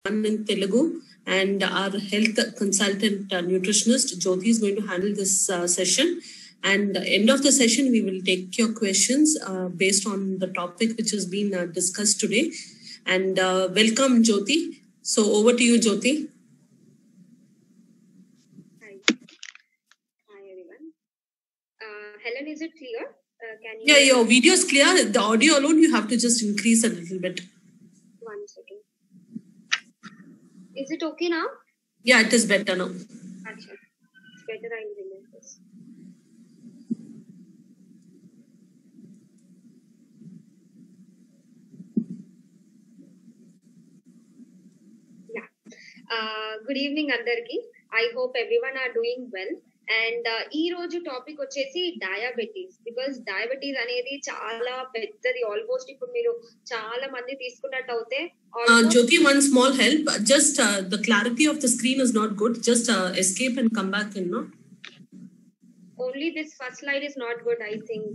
in Telugu, and our health consultant nutritionist Jyoti is going to handle this session. And end of the session, we will take your questions based on the topic which has been discussed today. And welcome, Jyoti. So over to you, Jyoti. Hi everyone. Helen, is it clear? Can you? Yeah, your video is clear. The audio alone, you have to just increase a little bit. One second. Is it okay now? Yeah, it is better now. Achha. It's better I will remove this. Yeah. Good evening, Andarki. I hope everyone are doing well. And ఈ రోజు topic వచ్చేసి diabetes. Because diabetes అనేది చాలా పెద్దది. Almost ఇప్పుడు మీరు చాలా మంది తీసుకున్నట్టు అవుతే Jyoti, one small help. Just the clarity of the screen is not good. Just escape and come back in, no? Only this first slide is not good, I think.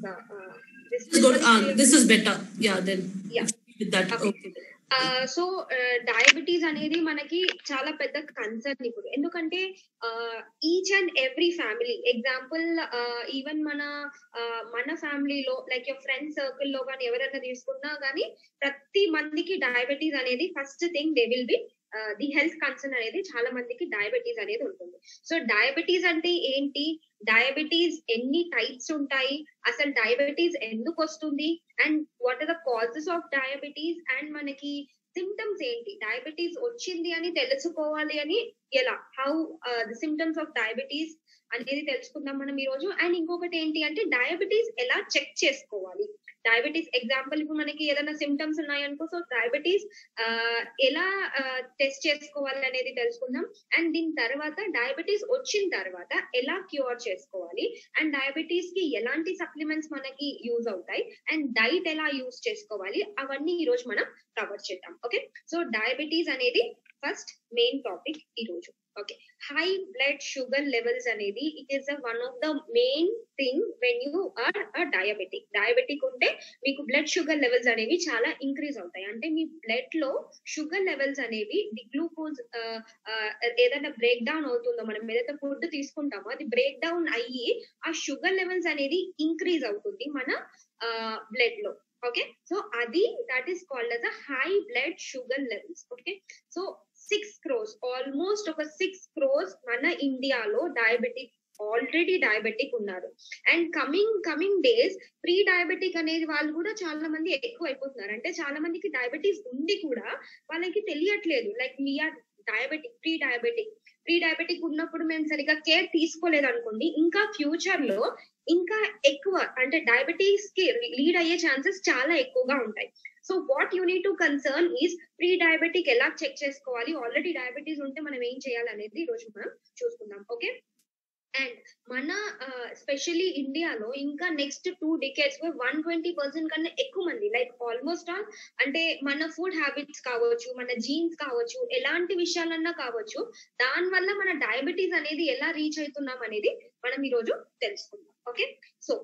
This is good. This is better. Yeah, then. Yeah. With that. Okay. So diabetes అనేది మనకి చాలా పెద్ద concern ఇప్పుడు. ఎందుకంటే each and every family, example even మన ఫ్యామిలీలో like your friend circle లో కానీ ఎవరైనా తీసుకున్నా కానీ ప్రతి మందికి డయాబెటీస్ అనేది first thing they will be the health concern అనేది చాలా మందికి డయాబెటీస్ అనేది ఉంటుంది. సో డయాబెటీస్ అంటే ఏంటి, డయాబెటీస్ ఎన్ని టైప్స్ ఉంటాయి, అసలు డయాబెటీస్ ఎందుకు వస్తుంది, and what are the causes of diabetes, and మనకి సిమ్టమ్స్ ఏంటి, డయాబెటీస్ వచ్చింది అని తెలుసుకోవాలి అని ఎలా, how the symptoms of diabetes అనేది తెలుసుకుందాం మనం ఈ రోజు. అండ్ ఇంకొకటి ఏంటి అంటే డయాబెటీస్ ఎలా చెక్ చేసుకోవాలి. డయాబెటీస్ ఎగ్జాంపుల్ ఇప్పుడు మనకి ఏదైనా సిమ్టమ్స్ ఉన్నాయనుకో, సో డయాబెటీస్ ఎలా టెస్ట్ చేసుకోవాలి అనేది తెలుసుకుందాం. అండ్ దీని తర్వాత డయాబెటీస్ వచ్చిన తర్వాత ఎలా క్యూర్ చేసుకోవాలి, అండ్ డయాబెటీస్ కి ఎలాంటి సప్లిమెంట్స్ మనకి యూజ్ అవుతాయి, అండ్ డైట్ ఎలా యూజ్ చేసుకోవాలి, అవన్నీ ఈ రోజు మనం కవర్ చేద్దాం. ఓకే, సో డయాబెటీస్ అనేది ఫస్ట్ మెయిన్ టాపిక్ ఈ రోజు. Okay, high blood sugar levels అనేది it is one of the main thing when you are diabetic. Diabetic ఉంటే మీకు బ్లడ్ షుగర్ లెవెల్స్ అనేవి చాలా ఇంక్రీజ్ అవుతాయి. అంటే మీ బ్లడ్ లో షుగర్ లెవెల్స్ అనేవి ది గ్లూకోజ్ ఏదైనా బ్రేక్ డౌన్ అవుతుందో, మనం ఏదైతే ఫుడ్ తీసుకుంటామో అది బ్రేక్ డౌన్ అయ్యి ఆ షుగర్ లెవెల్స్ అనేది ఇంక్రీజ్ అవుతుంది మన బ్లడ్ లో. ఓకే, సో అది that is called as a high blood sugar levels. Okay, so 6 crores, almost ఒక 6 crores మన ఇండియాలో ఆల్రెడీ డయాబెటిక్ ఉన్నారు. And coming days pre diabetic అనేది వాళ్ళు కూడా చాలా మంది ఎక్కువ అయిపోతున్నారు. అంటే చాలా మందికి డయాబెటీస్ ఉండి కూడా వాళ్ళకి తెలియట్లేదు, like we are diabetic, prediabetic ఉన్నప్పుడు మేము సరిగా కేర్ తీసుకోలేదు అనుకోండి, ఇంకా ఫ్యూచర్ లో ఇంకా ఎక్కువ అంటే డయాబెటీస్ కి లీడ్ అయ్యే ఛాన్సెస్ చాలా ఎక్కువగా ఉంటాయి. So what you need to concern is pre diabetic ఎలా చెక్ చేసుకోవాలి, ఆల్రెడీ డయాబెటీస్ ఉంటే మనం ఏం చేయాలి అనేది ఈ రోజు మనం చూసుకుందాం. ఓకే, అండ్ మన స్పెషల్లీ ఇండియాలో ఇంకా నెక్స్ట్ 2 decades 120% కన్నా ఎక్కువ మంది, లైక్ ఆల్మోస్ట్ ఆల్ అంటే మన ఫుడ్ హ్యాబిట్స్ కావచ్చు, మన జీన్స్ కావచ్చు, ఎలాంటి విషయాలన్నా కావచ్చు, దాని వల్ల మన డయాబెటీస్ అనేది ఎలా రీచ్ అవుతున్నాం అనేది మనం ఈ రోజు తెలుసుకుందాం. ఓకే, సో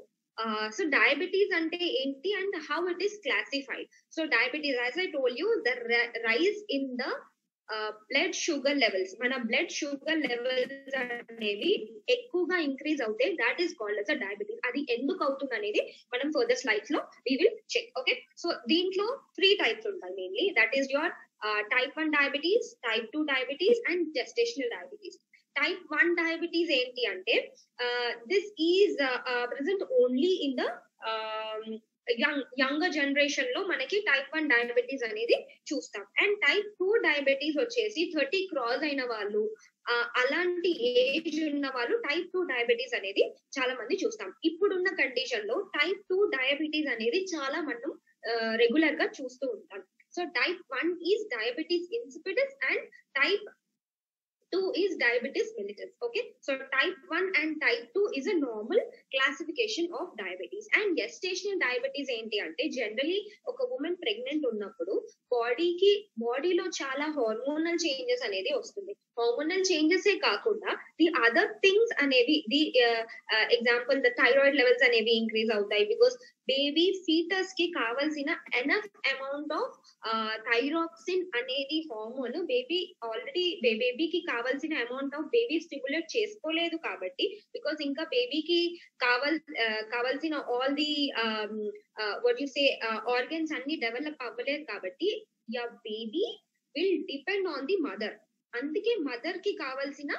డయాబెటీస్ అంటే ఏంటి and how it is classified. So diabetes, as I told you, the rise in the blood sugar levels, మన బ్లడ్ షుగర్ లెవెల్స్ అనేవి ఎక్కువగా ఇంక్రీజ్ అవుతాయి, that is called as a diabetes. అది ఎందుకు అవుతుంది అనేది మనం ఫర్దర్ స్లైడ్స్ లో we will check. Okay, so దీంట్లో 3 టైప్స్ ఉంటాయి mainly, that is your type 1 diabetes, type 2 diabetes and gestational diabetes. type 1 diabetes ఏంటి అంటే this is present only in the younger generation లో మనకి type 1 డయాబెటీస్ అనేది చూస్తాం. And type 2 diabetes వచ్చేసి 30 cross అయిన వాళ్ళు, అలాంటి ఏజ్ ఉన్న వాళ్ళు type 2 డయాబెటీస్ అనేది చాలా మంది చూస్తాం. ఇప్పుడున్న కండిషన్ లో type 2 డయాబెటీస్ అనేది చాలా మనం రెగ్యులర్ గా చూస్తూ ఉంటాం. So type 1 is diabetes insipidus and type 2 is diabetes mellitus. Okay, so type 1 and type 2 is a normal classification of diabetes. And gestational diabetes ఏంటి అంటే జనరలీ ఒక ఉమెన్ ప్రెగ్నెంట్ ఉన్నప్పుడు బాడీలో చాలా హార్మోనల్ చేంజెస్ అనేది వస్తుంది. హార్మోనల్ చేంజెస్ కాకుండా the other things అనేవి the example the thyroid levels అనేవి ఇంక్రీజ్ అవుతాయి బికాస్ బేబీ ఫీటస్ కి కావాల్సిన ఎనఫ్ అమౌంట్ ఆఫ్ థైరాక్సిన్ అనేది హార్మోన్ బేబీకి కావాల్సిన అమౌంట్ ఆఫ్ బేబీ స్టిమ్యులేట్ చేసుకోలేదు కాబట్టి బికాస్ ఇంకా బేబీకి కావాల్సిన all the what you say organs అన్ని డెవలప్ అవ్వలేదు కాబట్టి baby will depend on the mother. అందుకే మదర్ కి కావాల్సిన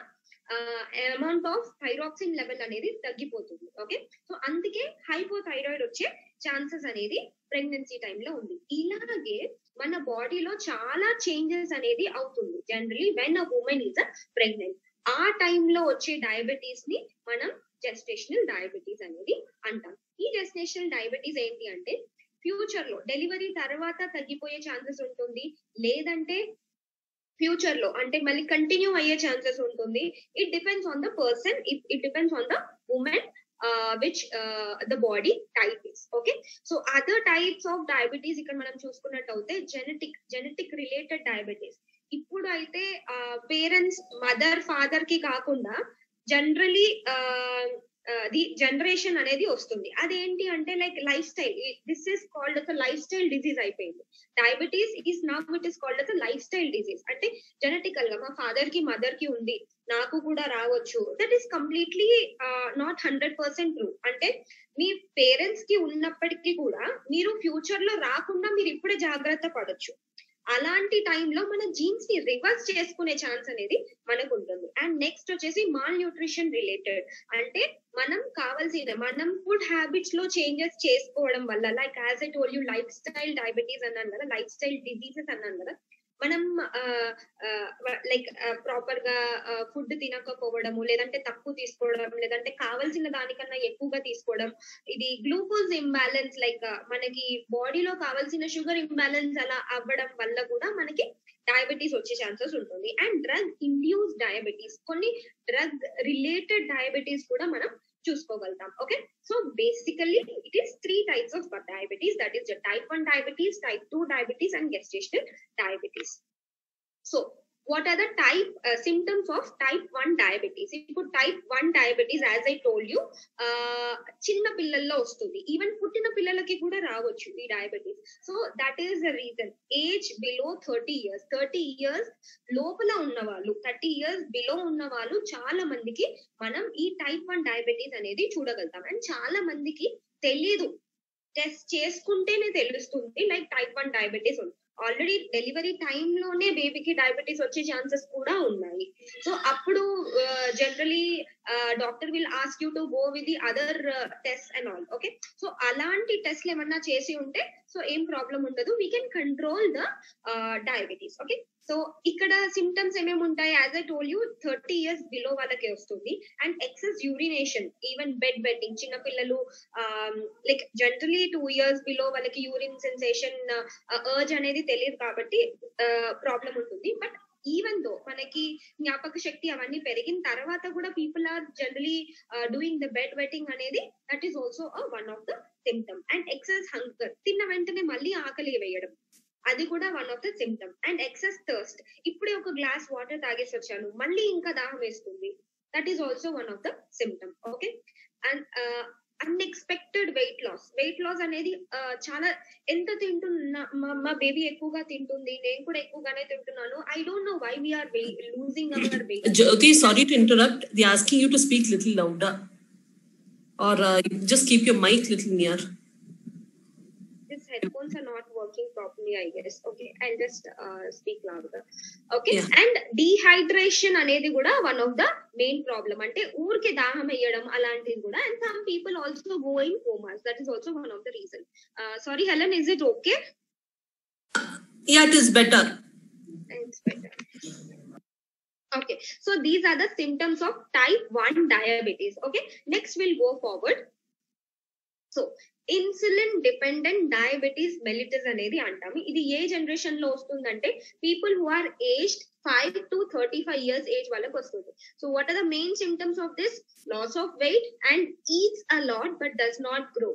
అమౌంట్ ఆఫ్ థైరాక్సిన్ లెవెల్ అనేది తగ్గిపోతుంది. ఓకే, సో అందుకే హైపోథైరాయిడ్ వచ్చే ఛాన్సెస్ అనేది ప్రెగ్నెన్సీ టైంలో ఉంది. ఇలాగే మన బాడీలో చాలా చేంజెస్ అనేది అవుతుంది generally when a women is pregnant. ఆ టైంలో వచ్చే డయాబెటీస్ ని మనం జెస్టేషనల్ డయాబెటీస్ అనేది అంటాం. ఈ జెస్టేషనల్ డయాబెటీస్ ఏంటి అంటే ఫ్యూచర్ లో డెలివరీ తర్వాత తగ్గిపోయే ఛాన్సెస్ ఉంటుంది, లేదంటే ఫ్యూచర్ లో అంటే మళ్ళీ కంటిన్యూ అయ్యే ఛాన్సెస్ ఉంటుంది. It depends on the person, it depends on the women which the body type is. Okay, so other types of diabetes ఇక్కడ మనం చూసుకున్నట్టయితే జెనెటిక్ రిలేటెడ్ డయాబెటీస్. ఇప్పుడు అయితే పేరెంట్స్ మదర్ ఫాదర్ కి కాకుండా జనరలీ ది జనరేషన్ అనేది వస్తుంది. అదేంటి అంటే like lifestyle, this is called as lifestyle disease అయిపోయింది. Diabetes is now it is called as lifestyle disease. అంటే జెనెటికల్ గా మా ఫాదర్ కి మదర్ కి ఉంది, నాకు కూడా రావచ్చు. That is completely not 100% true. అంటే మీ పేరెంట్స్ కి ఉన్నప్పటికీ కూడా మీరు ఫ్యూచర్ లో రాకుండా మీరు ఇప్పుడే జాగ్రత్త పడొచ్చు. అలాంటి టైంలో మన జీన్స్ ని రివర్స్ చేసుకునే ఛాన్స్ అనేది మనకు ఉంటుంది. అండ్ నెక్స్ట్ వచ్చేసి మాల్ న్యూట్రిషన్ రిలేటెడ్. అంటే మనం ఫుడ్ హ్యాబిట్స్ లో చేంజెస్ చేసుకోవడం వల్ల, like as I told you life style diabetes అన్నాను కదా, లైఫ్ స్టైల్ డిజీజెస్ అన్నాను కదా, మనం లైక్ ప్రాపర్ గా ఫుడ్ తినకపోవడము, లేదంటే తక్కువ తీసుకోవడం, లేదంటే కావాల్సిన దానికన్నా ఎక్కువగా తీసుకోవడం, ఇది గ్లూకోజ్ ఇంబ్యాలెన్స్, లైక్ మనకి బాడీలో కావాల్సిన షుగర్ ఇంబ్యాలెన్స్ అలా అవ్వడం వల్ల కూడా మనకి డయాబెటీస్ వచ్చే ఛాన్సెస్ ఉంటుంది. అండ్ డ్రగ్ ఇండ్యూస్ డయాబెటీస్, కొన్ని డ్రగ్ రిలేటెడ్ డయాబెటీస్ కూడా మనం చూసుకోగలుగుతాం. Okay, so basically it is 3 types of diabetes, that is the type 1 diabetes, type 2 diabetes and gestational diabetes. So what are the symptoms of type 1 diabetes? ఇప్పుడు type 1 diabetes as I told you చిన్న పిల్లల్లో వస్తుంది, even పుట్టిన పిల్లలకి కూడా రావచ్చు ఈ diabetes. So that is the reason age below 30 years లోపల ఉన్న వాళ్ళు, 30 years బిలో ఉన్న వాళ్ళు చాలా మందికి మనం ఈ type 1 డయాబెటీస్ అనేది చూడగలుగుతాం. అండ్ చాలా మందికి తెలీదు, టెస్ట్ చేసుకుంటేనే తెలుస్తుంది లైక్ type 1 డయాబెటీస్ ఉంది. ఆల్రెడీ డెలివరీ టైంలోనే బేబీకి డయాబెటీస్ వచ్చే ఛాన్సెస్ కూడా ఉన్నాయి. సో అప్పుడు generally doctor will ask you to go with the other test and all. Okay, so అలాంటి టెస్ట్లు ఏమన్నా చేసి ఉంటే సో ఏం ప్రాబ్లం ఉండదు, we can control the diabetes. Okay, so ఇక్కడ సిమ్టమ్స్ ఏమేమి ఉంటాయి, as I told you 30 years below వాళ్ళకి వస్తుంది. And excess urination, even bed vetting, చిన్నపిల్లలు లైక్ జనరలీ 2 years బిలో వాళ్ళకి యూరిన్ సెన్సేషన్ అర్జ్ అనేది తెలియదు కాబట్టి ప్రాబ్లం ఉంటుంది. బట్ ఈవెన్ దో మనకి జ్ఞాపక శక్తి అవన్నీ పెరిగిన తర్వాత కూడా people are generally doing the bed wetting అనేది, that is also one of the symptom. And excess hunger, తిన్న వెంటనే మళ్ళీ ఆకలి వేయడం, అది కూడా one of the symptom. And excess thirst, ఇప్పుడే ఒక గ్లాస్ వాటర్ తాగేసి వచ్చాను మళ్ళీ ఇంకా దాహం వేస్తుంది, that is also one of the symptom. Okay, and unexpected weight loss అనేది చాలా, ఎంత తింటున్నా మా బేబీ ఎక్కువగా తింటుంది, నేను కూడా ఎక్కువగానే తింటున్నాను, I don't know why we are losing our weight. Jyoti, sorry to interrupt, they are asking you to speak little louder or just keep your mic little near. These headphones are not working properly, I guess. Okay, I'll just speak louder. Okay, yeah. And dehydration అనేది కూడా one of the main problem. అంటే ఊరికే దాహం వేయడం అలాంటిది కూడా. And some people also go in comas, that is also one of the reason. Sorry Helen, is it okay? Yeah, it is better. It's better. Okay, so these are the symptoms of type 1 diabetes. Okay, next we'll go forward. So insulin dependent diabetes mellitus అనేది అంటాము. ఇది ఏ generation లో వస్తుందంటే people who are aged 5 to 35 years age వాళ్ళకి వస్తుంది. So what are the main symptoms of this? Loss of weight and eats a lot but does not grow.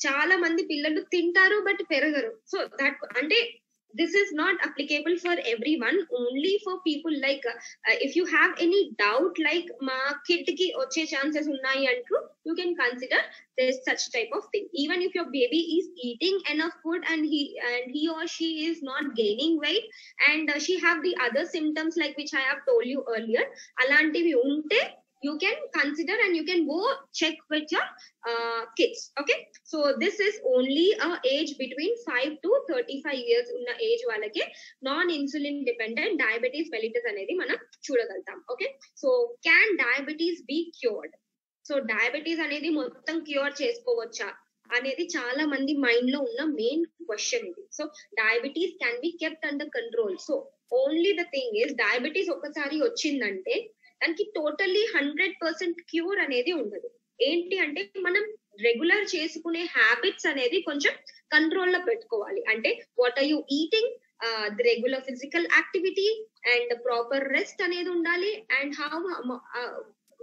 చాలా మంది పిల్లలు తింటారు బట్ పెరగరు. సో దట్ అంటే this is not applicable for everyone, only for people like if you have any doubt like ma kid ki వచ్చే chances ఉన్నాయి అంటూ you can consider this such type of thing. Even if your baby is eating enough food and he or she is not gaining weight and she have the other symptoms like which I have told you earlier, alantivi unte you can consider and you can go check with your kids. Okay, so this is only a age between 5 to 35 years ఉన్న age వాళ్ళకి non insulin dependent diabetes mellitus అనేది మనం చూడగలుగుతాం. Okay, so can diabetes be cured? So diabetes అనేది మొత్తం cure చేసుకోవచ్చా అనేది చాలా మంది మైండ్ లో ఉన్న మెయిన్ క్వశ్చన్ ఇది. So diabetes can be kept under control. So only the thing is diabetes ఒకసారి వచ్చిందంటే దానికి టోటల్లీ 100% క్యూర్ అనేది ఉండదు. ఏంటి అంటే మనం రెగ్యులర్ చేసుకునే హ్యాబిట్స్ అనేది కొంచెం కంట్రోల్ లో పెట్టుకోవాలి. అంటే what are you eating, the regular physical activity and proper rest అనేది ఉండాలి. అండ్ హౌ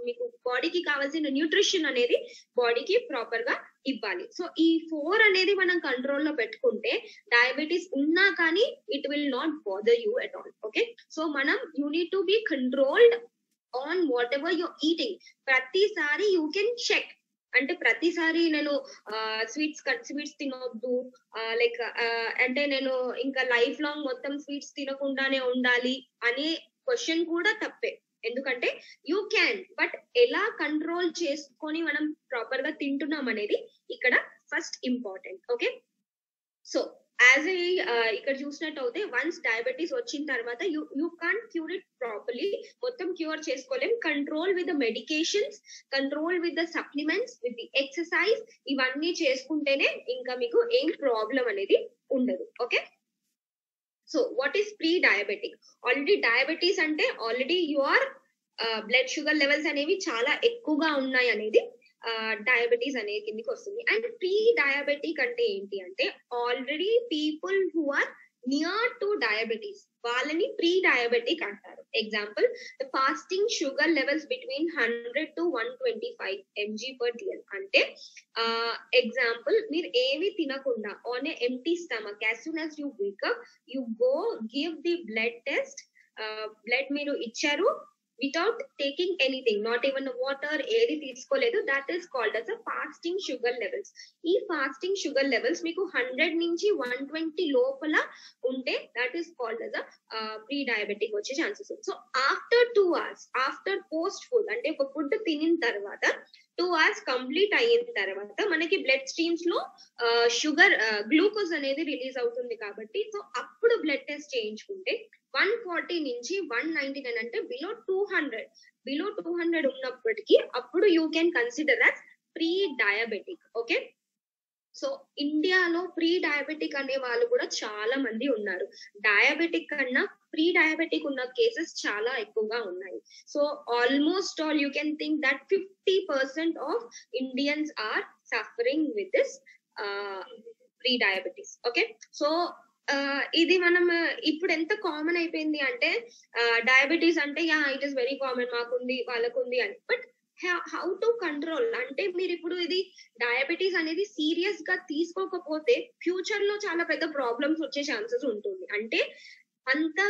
మీకు బాడీకి కావాల్సిన న్యూట్రిషన్ అనేది బాడీకి ప్రాపర్ గా ఇవ్వాలి. సో ఈ 4 అనేది మనం కంట్రోల్ లో పెట్టుకుంటే డయాబెటీస్ ఉన్నా కానీ it will not bother you at all. Okay, so మనం you need to be controlled on whatever you're eating. ప్రతిసారి you can check. అంటే ప్రతిసారి నేను స్వీట్స్ తినొద్దు లైక్ అంటే నేను ఇంకా లైఫ్ లాంగ్ మొత్తం స్వీట్స్ తినకుండానే ఉండాలి అనే క్వశ్చన్ కూడా తప్పే. ఎందుకంటే యూ క్యాన్, బట్ ఎలా కంట్రోల్ చేసుకొని మనం ప్రాపర్ గా తింటున్నాం అనేది ఇక్కడ first important. Okay, so as ఇక్కడ చూసినట్టు అయితే వన్స్ డయాబెటీస్ వచ్చిన తర్వాత you can't cure it properly. మొత్తం క్యూర్ చేసుకోలేం. Control with the medications, control with the supplements, with the exercise, ఇవన్నీ చేసుకుంటేనే ఇంకా మీకు ఏం ప్రాబ్లం అనేది ఉండదు. Okay, so what is pre diabetic? Already diabetes అంటే already your blood sugar levels అనేవి చాలా ఎక్కువగా ఉన్నాయి అనేది డయాబెటీస్ అనే కిందికి వస్తుంది. అండ్ ప్రీ డయాబెటిక్ అంటే ఏంటి అంటే already people who are near to diabetes వాళ్ళని ప్రీ డయాబెటిక్ అంటారు. Example, the fasting sugar levels between 100 to 125 mg/dl. అంటే ఎగ్జాంపుల్, మీరు ఏవి తినకుండా on a empty stomach as soon as you wake up you go give the blood test. Blood మీరు ఇచ్చారు without taking anything, not even water, ఏది తీసుకోలేదు, that is called as a fasting sugar levels. ఈ fasting sugar levels మీకు 100 నుంచి 120 లోపల ఉంటే that is called as a pre diabetic వచ్చే chances. So after 2 hours, after post food అంటే ఒక ఫుడ్ తినిన తర్వాత 2 hours కంప్లీట్ అయిన తర్వాత మనకి బ్లడ్ స్ట్రీమ్స్ లో షుగర్ గ్లూకోజ్ అనేది రిలీజ్ అవుతుంది కాబట్టి సో అప్పుడు బ్లడ్ టెస్ట్ చేయించుకుంటే 140 నుంచి 199 అంటే బిలో 200 ఉన్నప్పటికీ అప్పుడు you can consider as pre diabetic. Okay, so ఇండియాలో ప్రీ డయాబెటిక్ అనే వాళ్ళు కూడా చాలా మంది ఉన్నారు. డయాబెటిక్ కన్నా ప్రీ డయాబెటిక్ ఉన్న కేసెస్ చాలా ఎక్కువగా ఉన్నాయి. So almost all you can think that 50% of Indians are suffering with this pre diabetes. Okay, so ఇది మనం ఇప్పుడు ఎంత కామన్ అయిపోయింది అంటే డయాబెటీస్ అంటే yeah it is very common, మాకుంది వాళ్ళకుంది అని. బట్ హౌ టు కంట్రోల్ అంటే మీరు ఇప్పుడు ఇది డయాబెటీస్ అనేది సీరియస్ గా తీసుకోకపోతే ఫ్యూచర్ లో చాలా పెద్ద ప్రాబ్లమ్స్ వచ్చే ఛాన్సెస్ ఉంటుంది. అంటే అంత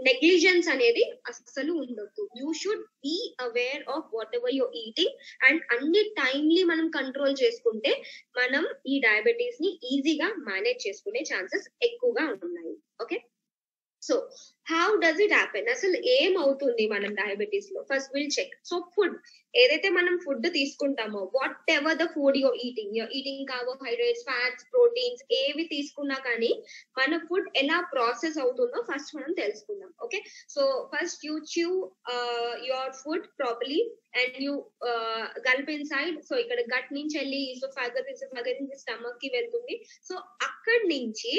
నెగ్లిజెన్స్ అనేది అస్సలు ఉండొద్దు. You should be aware of whatever your eating and అన్ని టైమ్లీ మనం కంట్రోల్ చేసుకుంటే మనం ఈ డయాబెటీస్ ని ఈజీగా మేనేజ్ చేసుకునే ఛాన్సెస్ ఎక్కువగా ఉన్నాయి. Okay, so how does it happen? అసలు ఏమవుతుంది మనం డయాబెటీస్ లో? First will check. So food ఏదైతే మనం ఫుడ్ తీసుకుంటామో whatever the food your eating carbohydrates, fats, proteins ఏవి తీసుకున్నా కానీ మన ఫుడ్ ఎలా ప్రాసెస్ అవుతుందో ఫస్ట్ మనం తెలుసుకుందాం. Okay, so first you chew your food properly and you Gulf in side. So ఇక్కడ గట్ నుంచి వెళ్ళి ఇసోఫాగస్ నుంచి స్టమక్ కి వెళ్తుంది. సో అక్కడి నుంచి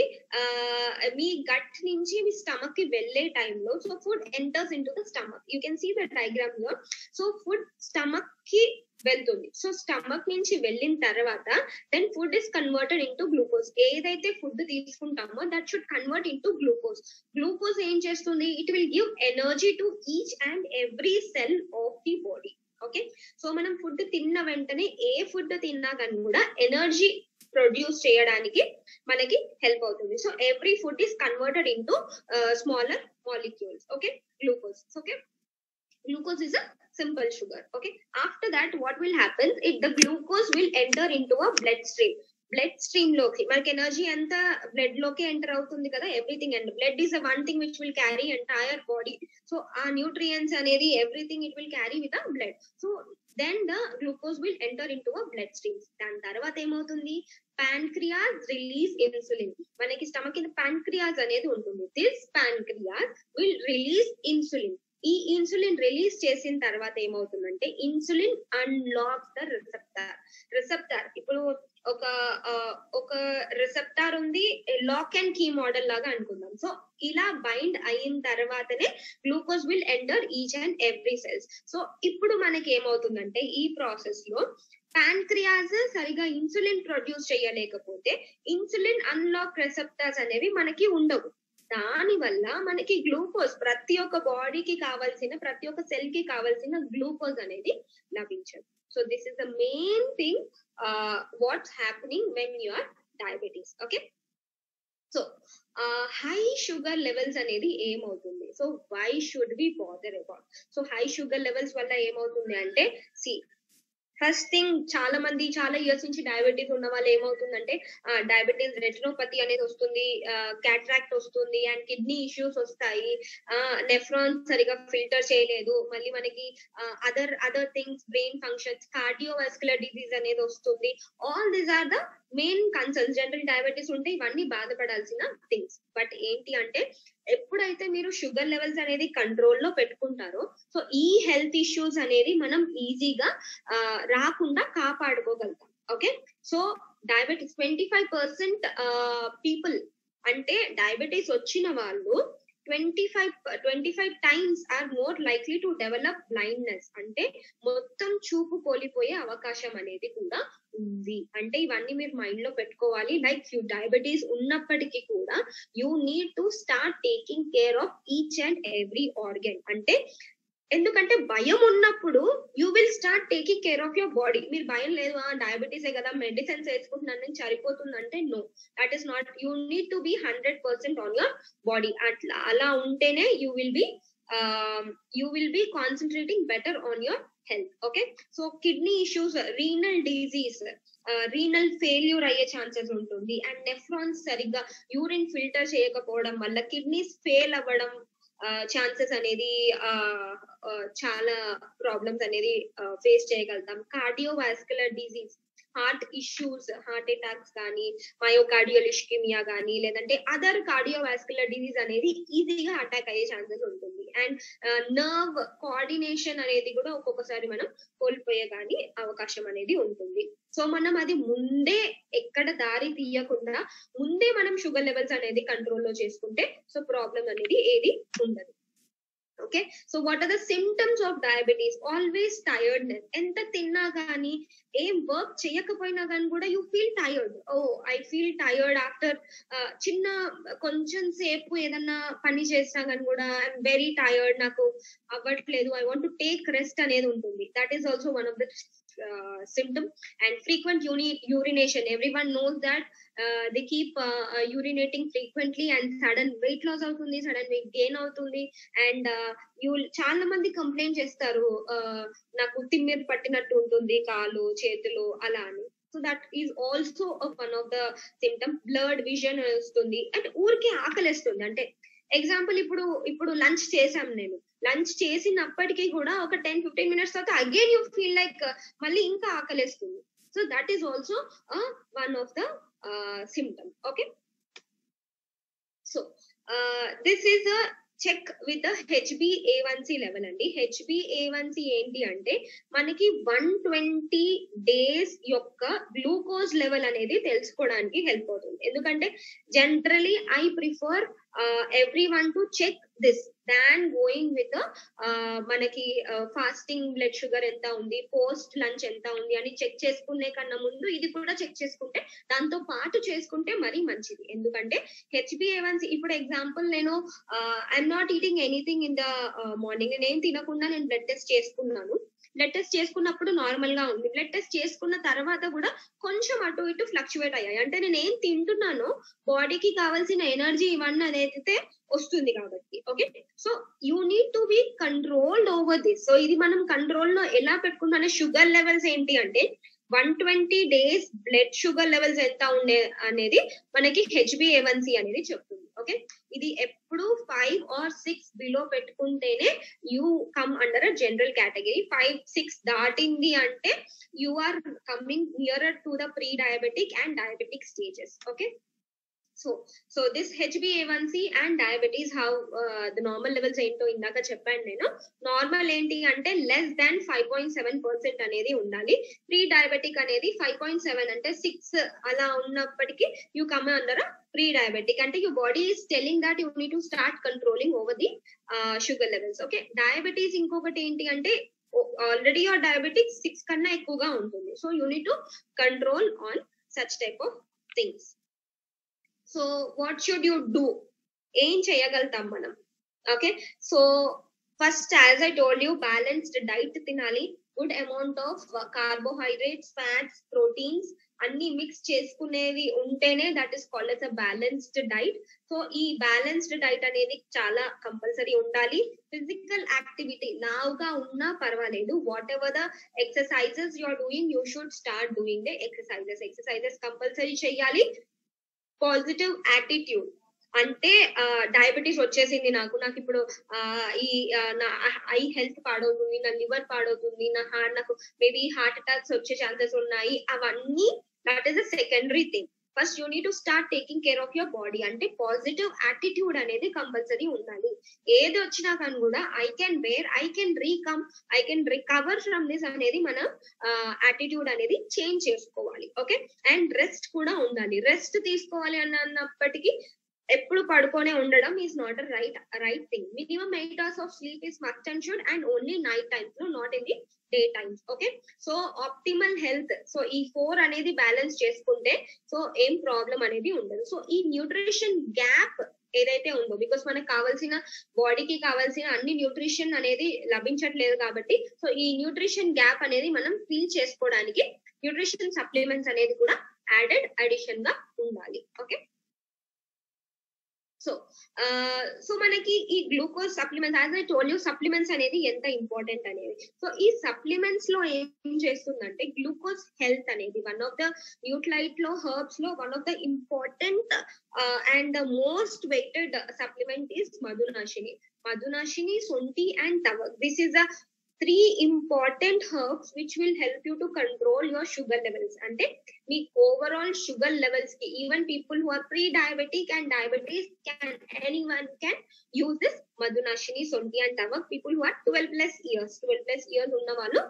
మీ గట్ నుంచి మీ స్టమక్ కి వెళ్ళే టైంలో so food enters into the stomach. You can see the diagram here. So food stomach కి వెళ్తుంది. సో స్టమక్ నుంచి వెళ్ళిన తర్వాత then food is converted into glucose. ఏదైతే ఫుడ్ తీసుకుంటామో that should convert into glucose. Glucose ఏం చేస్తుంది? It will give energy to each and every cell of the body. Okay, so మనం ఫుడ్ తిన్న వెంటనే ఏ ఫుడ్ తిన్నా కానీ కూడా ఎనర్జీ ప్రొడ్యూస్ చేయడానికి మనకి హెల్ప్ అవుతుంది. So every food is converted into smaller molecules. Okay, glucose. Okay, glucose is a simple sugar. Okay, after that what will happen, if the glucose will enter into a blood stream loki మనకి energy అంతా blood లోకి enter అవుతుంది కదా, everything. And blood is one thing which will carry entire body. So ఆ nutrients అనేది everything it will carry with a blood. So then the glucose will enter into a blood streams. దాని తర్వాత ఏమవుతుంది, pancreas release insulin. మనకి stomach కింద pancreas అనేది ఉంటుంది. This pancreas will release insulin. ఈ ఇన్సులిన్ రిలీజ్ చేసిన తర్వాత ఏమవుతుందంటే, ఇన్సులిన్ అన్లాక్స్ ద రిసెప్టార్. ఇప్పుడు ఒక రిసెప్టార్ ఉంది, లాక్ అండ్ కీ మోడల్ లాగా అనుకుందాం. సో ఇలా బైండ్ అయిన తర్వాతనే glucose will enter each and every cells. So ఇప్పుడు మనకి ఏమవుతుందంటే, ఈ ప్రాసెస్ లో ప్యాంక్రియాస్ సరిగా ఇన్సులిన్ ప్రొడ్యూస్ చేయలేకపోతే ఇన్సులిన్ అన్లాక్ రిసెప్టార్స్ అనేవి మనకి ఉండవు. దాని వల్ల మనకి గ్లూకోజ్, ప్రతి ఒక్క బాడీకి కావాల్సిన, ప్రతి ఒక్క సెల్ కి కావాల్సిన గ్లూకోజ్ అనేది లభించదు. So this is the main thing what's happening when you are diabetes. Okay, so high sugar levels అనేది ఏమవుతుంది, so why should we bother about. So high sugar levels వల్ల ఏమవుతుంది అంటే, ఫస్ట్ థింగ్, చాలా ఇయర్స్ నుంచి diabetes ఉన్న వాళ్ళు ఏమవుతుందంటే, డయాబెటీస్ రెటినోపతి అనేది వస్తుంది, క్యాట్రాక్ట్ వస్తుంది, అండ్ కిడ్నీ ఇష్యూస్ వస్తాయి, నెఫ్రాన్స్ సరిగా ఫిల్టర్ చేయలేదు, మళ్ళీ మనకి other things, brain functions, cardiovascular disease అనేది వస్తుంది. All these are the main concerns. General diabetes ఉంటే ఇవన్నీ బాధపడాల్సిన థింగ్స్. బట్ ఏంటి అంటే, ఎప్పుడైతే మీరు షుగర్ లెవెల్స్ అనేది కంట్రోల్లో పెట్టుకుంటారో, సో ఈ హెల్త్ ఇష్యూస్ అనేది మనం ఈజీగా రాకుండా కాపాడుకోగలుగుతాం. ఓకే, సో డయాబెటీస్ 25% పీపుల్, అంటే డయాబెటీస్ వచ్చిన వాళ్ళు 25 times are more likely to develop blindness. అంటే మొత్తం చూపు కోల్పోయే అవకాశం అనేది కూడా ఉంది. అంటే ఇవన్నీ మీరు మైండ్ లో పెట్టుకోవాలి. లైక్ యూ డయాబెటీస్ ఉన్నప్పటికీ కూడా you need to start taking care of each and every organ. అంటే ఎందుకంటే భయం ఉన్నప్పుడు you will start taking care of your body. మీరు భయం లేదు, డయాబెటీసే కదా, మెడిసిన్స్ వేసుకుంటున్నాను నేను సరిపోతుంది అంటే, no, that is not. You need to be 100% on your body. అలా ఉంటేనే you will be concentrating better on your health. Okay, so kidney issues, renal disease, renal failure అయ్యే ఛాన్సెస్ ఉంటుంది. అండ్ నెఫ్రాన్స్ సరిగ్గా urine filter చేయకపోవడం వల్ల kidneys fail అవ్వడం chances అనేది, చాలా ప్రాబ్లమ్స్ అనేది ఫేస్ చేయగలుగుతాం. Cardiovascular disease, heart issues, heart attacks కానీ, మయోకార్డియల్ ఇస్కిమియా కానీ, లేదంటే అదర్ కార్డియోవాస్కులర్ డిజీజ్ అనేది ఈజీగా అటాక్ అయ్యే ఛాన్సెస్ ఉంటుంది. అండ్ నర్వ్ కోఆర్డినేషన్ అనేది కూడా ఒక్కొక్కసారి మనం కోల్పోయే కానీ అవకాశం అనేది ఉంటుంది. సో మనం అది ముందే ఎక్కడ దారి తీయకుండా ముందే మనం షుగర్ లెవెల్స్ అనేది కంట్రోల్లో చేసుకుంటే సో ప్రాబ్లం అనేది ఏది ఉండదు. Okay, so what are the symptoms of diabetes? Always tiredness. ఎంత తిన్నా కానీ, ఏం వర్క్ చేయకపోయినా కానీ కూడా you feel tired. I feel tired after చిన్న కొంచెం సేపు ఏదన్నా పని చేసినా కానీ కూడా ఐఎమ్ వెరీ టైర్డ్, నాకు అవ్వట్లేదు, I want to take rest అనేది ఉంటుంది. That is also one of the symptom. And frequent urination, everyone knows that they keep urinating frequently and sudden weight loss avutundi, sudden weight gain avutundi. And చాలా మంది complaint చేస్తారు, నాకు తిమ్మిరి పట్టినట్టు ఉంటుంది కాలు చేతులు అలా అని. So that is also one of the symptom. Blurred vision వస్తుంది, అండ్ ఊరికే ఆకలిస్తుంది. అంటే ఎగ్జాంపుల్, ఇప్పుడు లంచ్ చేసాం, నేను లంచ్ చేసినప్పటికీ కూడా ఒక 10-15 minutes తర్వాత అగైన్ యూ ఫీల్ లైక్ మళ్ళీ ఇంకా ఆకలిస్తుంది. So that is also one of the symptom. Okay, so this is a check with HbA1c level అండి. HbA1c ఏంటి అంటే మనకి 120 days యొక్క గ్లూకోజ్ లెవెల్ అనేది తెలుసుకోవడానికి హెల్ప్ అవుతుంది. ఎందుకంటే generally I prefer everyone to check this than going with మనకి ఫాస్టింగ్ బ్లడ్ షుగర్ ఎంత ఉంది, పోస్ట్ లంచ్ ఎంత ఉంది అని చెక్ చేసుకునే కన్నా ముందు ఇది కూడా చెక్ చేసుకుంటే, దాంతో పాటు చేసుకుంటే మరీ మంచిది. ఎందుకంటే HbA1c, ఇప్పుడు ఎగ్జాంపుల్ నేను I'm not eating anything in the morning, నేను తినకుండా నేను బ్లడ్ టెస్ట్ చేసుకున్నాను, బ్లడ్ టెస్ట్ చేసుకున్నప్పుడు నార్మల్ గా ఉంది, బ్లడ్ టెస్ట్ చేసుకున్న తర్వాత కూడా కొంచెం అటు ఇటు ఫ్లక్చువేట్ అయ్యాయి. అంటే నేను ఏం తింటున్నానో బాడీకి కావాల్సిన ఎనర్జీ ఇవన్నీ అనేది వస్తుంది కాబట్టి. Okay, so you need to be controlled over this. So ఇది మనం కంట్రోల్ లో ఎలా పెట్టుకుంటాం? షుగర్ లెవెల్స్ ఏంటి అంటే 120 days బ్లడ్ షుగర్ లెవెల్స్ ఎంత ఉండే అనేది మనకి HbA1c అనేది చెప్తుంది. ఓకే, ఇది ఎప్పుడు 5 or 6 బిలో పెట్టుకుంటేనే you come under a general category. 5-6 దాటింది అంటే you are coming nearer to the pre diabetic and diabetic stages. Okay, so this HbA1c and diabetes, how the normal levels ఏంటో ఇందాక చెప్పాను నేను. నార్మల్ ఏంటి అంటే లెస్ దాన్ 5.7% అనేది ఉండాలి. ప్రీ డయాబెటిక్ అనేది 5.7 అంటే 6 అలా ఉన్నప్పటికీ you come under pre diabetic. అంటే your body is telling that you need to start controlling over the sugar levels. Okay, diabetes ఇంకొకటి ఏంటి అంటే ఆల్రెడీ యువర్ డయాబెటిక్ 6 కన్నా ఎక్కువగా ఉంటుంది. So you need to control on such type of things. So what should you do? ఏం చేయగలుగుతాం మనం? Okay, so first as I told you, balanced diet తినాలి. Good amount of carbohydrates, fats, proteins అన్ని mix చేసుకునేవి ఉంటేనే that is called as a balanced diet. So ఈ balanced diet అనేది చాలా కంపల్సరీ ఉండాలి. ఫిజికల్ యాక్టివిటీ లావుగా ఉన్నా పర్వాలేదు, whatever the exercises you are doing you should start doing the exercises compulsory చేయాలి. పాజిటివ్ యాటిట్యూడ్ అంటే డయాబెటీస్ వచ్చేసింది నాకు ఇప్పుడు ఈ నా ఐ హెల్త్ పాడవుతుంది, నా లివర్ పాడవుతుంది, నాకు మేబీ హార్ట్ అటాక్స్ వచ్చే ఛాన్సెస్ ఉన్నాయి, అవన్నీ that is a secondary thing. First you need to start taking care of your body. అంటే పాజిటివ్ యాటిట్యూడ్ అనేది కంపల్సరీ ఉండాలి. ఏది వచ్చినా కానీ కూడా I can bear, I can recover from this అనేది మన యాటిట్యూడ్ అనేది చేంజ్ చేసుకోవాలి. ఓకే, అండ్ రెస్ట్ కూడా ఉండాలి. రెస్ట్ తీసుకోవాలి అన్నప్పటికీ ఎప్పుడు పడుకోనే ఉండడం is not right thing. Minimum 8 hours of sleep is must and should, and only night times లో, not in the day times. Okay, so optimal health. So ఈ 4 అనేది బ్యాలెన్స్ చేసుకుంటే సో ఏం ప్రాబ్లం అనేది ఉండదు. సో ఈ న్యూట్రిషన్ గ్యాప్ ఏదైతే ఉందో, బికాస్ మనకు కావాల్సిన బాడీకి కావాల్సిన అన్ని న్యూట్రిషన్ అనేది లభించట్లేదు కాబట్టి, సో ఈ న్యూట్రిషన్ గ్యాప్ అనేది మనం ఫిల్ చేసుకోవడానికి న్యూట్రిషన్ సప్లిమెంట్స్ అనేది కూడా అడిషన్ గా ఉండాలి. ఓకే, సో మనకి ఈ glucose supplements, as I told you, supplements అనేది ఎంత ఇంపార్టెంట్ అనేది. సో ఈ సప్లిమెంట్స్ లో ఏం చేస్తుందంటే గ్లూకోజ్ హెల్త్ అనేది వన్ ఆఫ్ ద న్యూట్రైట్ లో, హెర్బ్స్ లో one of the important and the most weighted supplement is Madhunashini, సొంటి and tavak. This is the 3 important herbs which will help you to control your sugar levels. అంటే మీ overall sugar levels కి, even people who are pre diabetic and diabetes anyone can use this Madhunashini, సొంటి and tavak. People who are 12+ years ఉన్న వాళ్ళు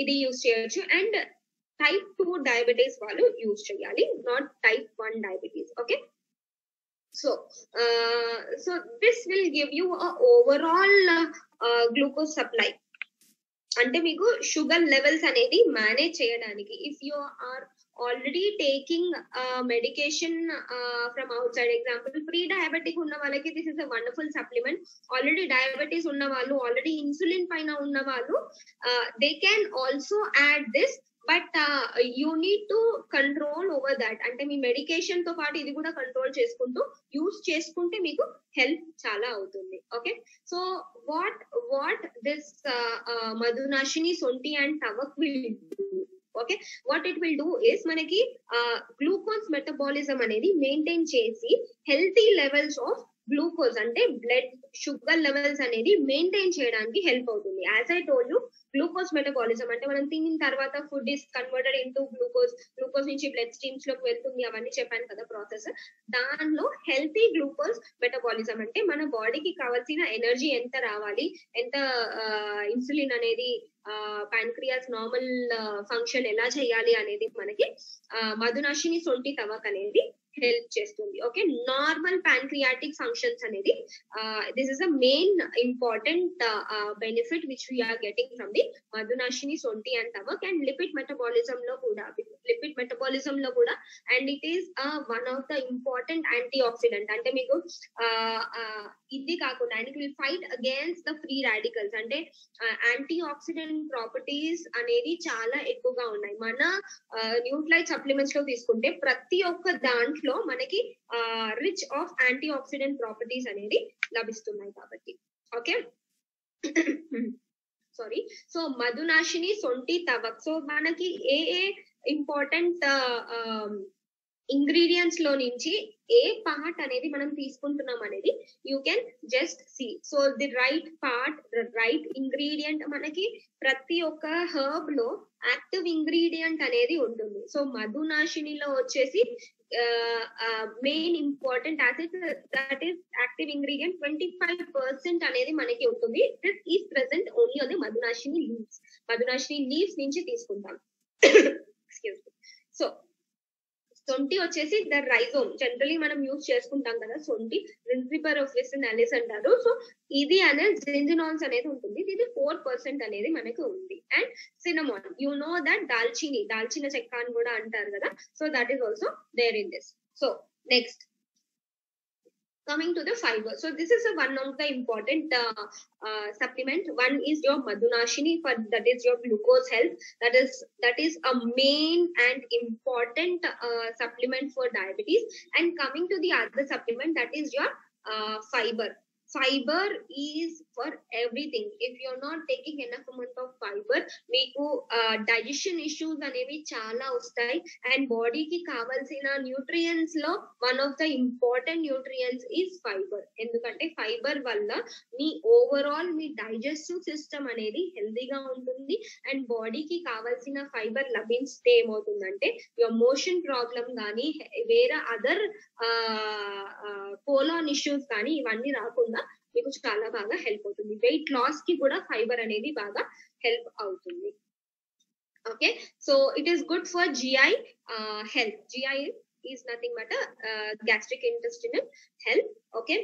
ఇది use చేయొచ్చు. And type 2 diabetes వాళ్ళు use చేయాలి, not type 1 diabetes. Okay, so this will give you a overall glucose supply. అంటే మీకు sugar levels అనేది మేనేజ్ చేయడానికి, if you are already taking medication from outside, example pre diabetic ఉన్న వాళ్ళకి this is a wonderful supplement. Already diabetes ఉన్న వాళ్ళు, already insulin పైన ఉన్న వాళ్ళు, they can also add this. But you need to control over that. అంటే మీ medication తో పాటు ఇది కూడా కంట్రోల్ చేసుకుంటూ యూజ్ చేసుకుంటే మీకు హెల్ప్ చాలా అవుతుంది. Okay, so what this Madhunashini, సొంటి and tavak will do. Okay, what it will do is మనకి గ్లూకోజ్ మెటబాలిజం అనేది మెయింటైన్ చేసి హెల్తీ లెవెల్స్ ఆఫ్ గ్లూకోజ్ అంటే బ్లడ్ షుగర్ లెవెల్స్ అనేది మెయింటైన్ చేయడానికి హెల్ప్ అవుతుంది. As I told you, glucose metabolism అంటే మనం తినిన తర్వాత food is converted into glucose నుంచి బ్లడ్ స్ట్రీమ్స్ లోకి వెళ్తుంది, అవన్నీ చెప్పాను కదా ప్రాసెస్. దానిలో హెల్తీ గ్లూకోజ్ మెటబాలిజం అంటే మన బాడీకి కావాల్సిన ఎనర్జీ ఎంత రావాలి, ఎంత ఇన్సులిన్ అనేది ప్యాంక్రియాస్ నార్మల్ ఫంక్షన్ ఎలా చేయాలి అనేది మనకి మధునాశిని, సొంటి తవక్ అనేది హెల్ప్ చేస్తుంది. ఓకే, నార్మల్ ప్యాంక్రియాటిక్ ఫంక్షన్స్ అనేది this is a main important benefit which we're getting from the మధునాశిని, సొంటి అండ్ తవక్. అండ్ లిపిడ్ మెటబాలిజం లో కూడా, లిపిడ్ మెటబాలిజం లో కూడా, and it is one of the important antioxidant. అంటే మీకు ఇది కాకుండా and it will fight against the free radicals. అంటే యాంటీ ఆక్సిడెంట్ ప్రాపర్టీస్ అనేది చాలా ఎక్కువగా ఉన్నాయి. మన న్యూట్రైట్ సప్లిమెంట్స్ లో తీసుకుంటే ప్రతి ఒక్క దాంట్లో మనకి rich of anti oxidant properties అనేది లభిస్తున్నాయి కాబట్టి. Okay, sorry. సో మధునాశిని, సొంటి, తవక్. సో మనకి ఏ ఇంపార్టెంట్ ఇంగ్రీడియంట్స్ లో నుంచి ఏ పార్ట్ అనేది మనం తీసుకుంటున్నాం అనేది you can just see. So the right part, right ingredient, మనకి ప్రతి ఒక్క హర్బ్ లో యాక్టివ్ ఇంగ్రీడియంట్ అనేది ఉంటుంది. సో మధునాశినిలో వచ్చేసి main important acid, that is active ingredient 25% అనేది మనకి ఉంటుంది. This is present only on the Madhunashini leaves. Madhunashini leaves నుంచి తీసుకుంటాం. Excuse me. సో సొంటి వచ్చేసి ద రైజోమ్, జనరలీ మనం యూజ్ చేసుకుంటాం కదా సొంటి, రిన్సిపర్ ఆఫ్ విసినాలిస్ అంటారు. సో ఇది అనేది జింజినాల్స్ అనేది ఉంటుంది. ఇది 4% అనేది మనకు ఉంది. And cinnamon, you know that దాల్చిన చెక్క అని కూడా అంటారు కదా. So that is also there in this. So next coming to the fiber. So this is one of the important supplement. One is your Madhunashini, for that is your glucose health. That is a main and important supplement for diabetes. And coming to the other supplement, that is your fiber. Fiber is for everything. If you're not taking enough amount of fiber, మీకు digestion issues అనేవి చాలా వస్తాయి. And బాడీకి కావాల్సిన nutrients లో one of the important nutrients is fibre. ఎందుకంటే fibre వల్ల మీ overall మీ digestive system అనేది హెల్దీగా ఉంటుంది. అండ్ బాడీకి కావాల్సిన ఫైబర్ లభిస్తే ఏమవుతుందంటే యువర్ మోషన్ ప్రాబ్లం కానీ వేరే అదర్ కోలాన్ ఇష్యూస్ కానీ ఇవన్నీ రాకుండా మీకు చాలా బాగా హెల్ప్ అవుతుంది. వెయిట్ లాస్ కి కూడా ఫైబర్ అనేది బాగా హెల్ప్ అవుతుంది. Okay, so it is good for GI health. GI is nothing but gastric intestinal health. Okay,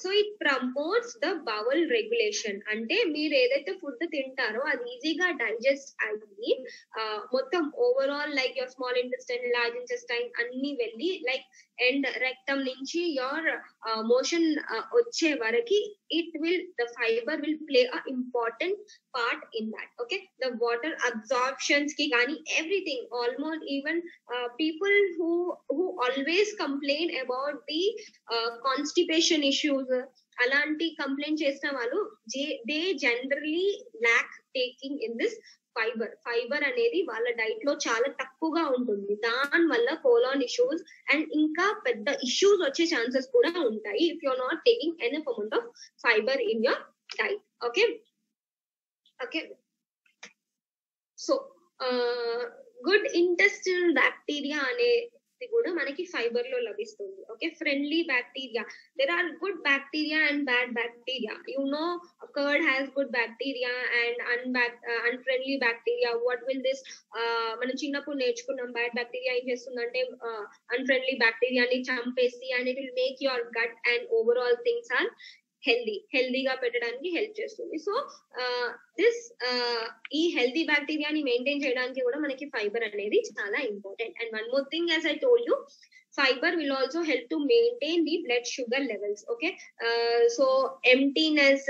so it promotes the bowl regulation. అంటే మీరు ఏదైతే ఫుడ్ తింటారో అది ఈజీగా డైజెస్ట్ అయ్యి మొత్తం overall like your small intestine, large intestine అన్ని వెళ్ళి లైక్ అండ్ రెక్టమ్ నుంచి యువర్ మోషన్ వచ్చే వరకు the fiber will play a important part in that. Okay, the water absorptions ki gani everything, almost even people who always complain about the constipation issues, alanti complain chesina valu, they generally lack taking in this fibre అనేది వాళ్ళ diet లో చాలా తక్కువగా ఉంటుంది. దాని వల్ల colon issues and ఇంకా పెద్ద ఇష్యూస్ వచ్చే ఛాన్సెస్ కూడా ఉంటాయి if you are not taking enough amount of fibre in your diet. Okay, so good intestinal bacteria అనేది కూడా మనకి ఫైబర్ లో లభిస్తుంది. Okay, friendly bacteria, there are good bacteria and bad bacteria. You know, curd has good bacteria and unfriendly bacteria. What will this మనం చిన్నప్పుడు నేర్చుకున్నాం, bad bacteria ఏం చేస్తుందంటే అన్ఫ్రెండ్లీ బ్యాక్టీరియాని చంపేసి and it will make your gut and overall things are హెల్దీగా పెట్టడానికి help చేస్తుంది. So ఈ హెల్దీ బ్యాక్టీరియాని మెయింటైన్ చేయడానికి కూడా మనకి ఫైబర్ అనేది చాలా important. And one more thing, as I told you, fiber will also help to maintain the blood sugar levels. Okay, so emptiness,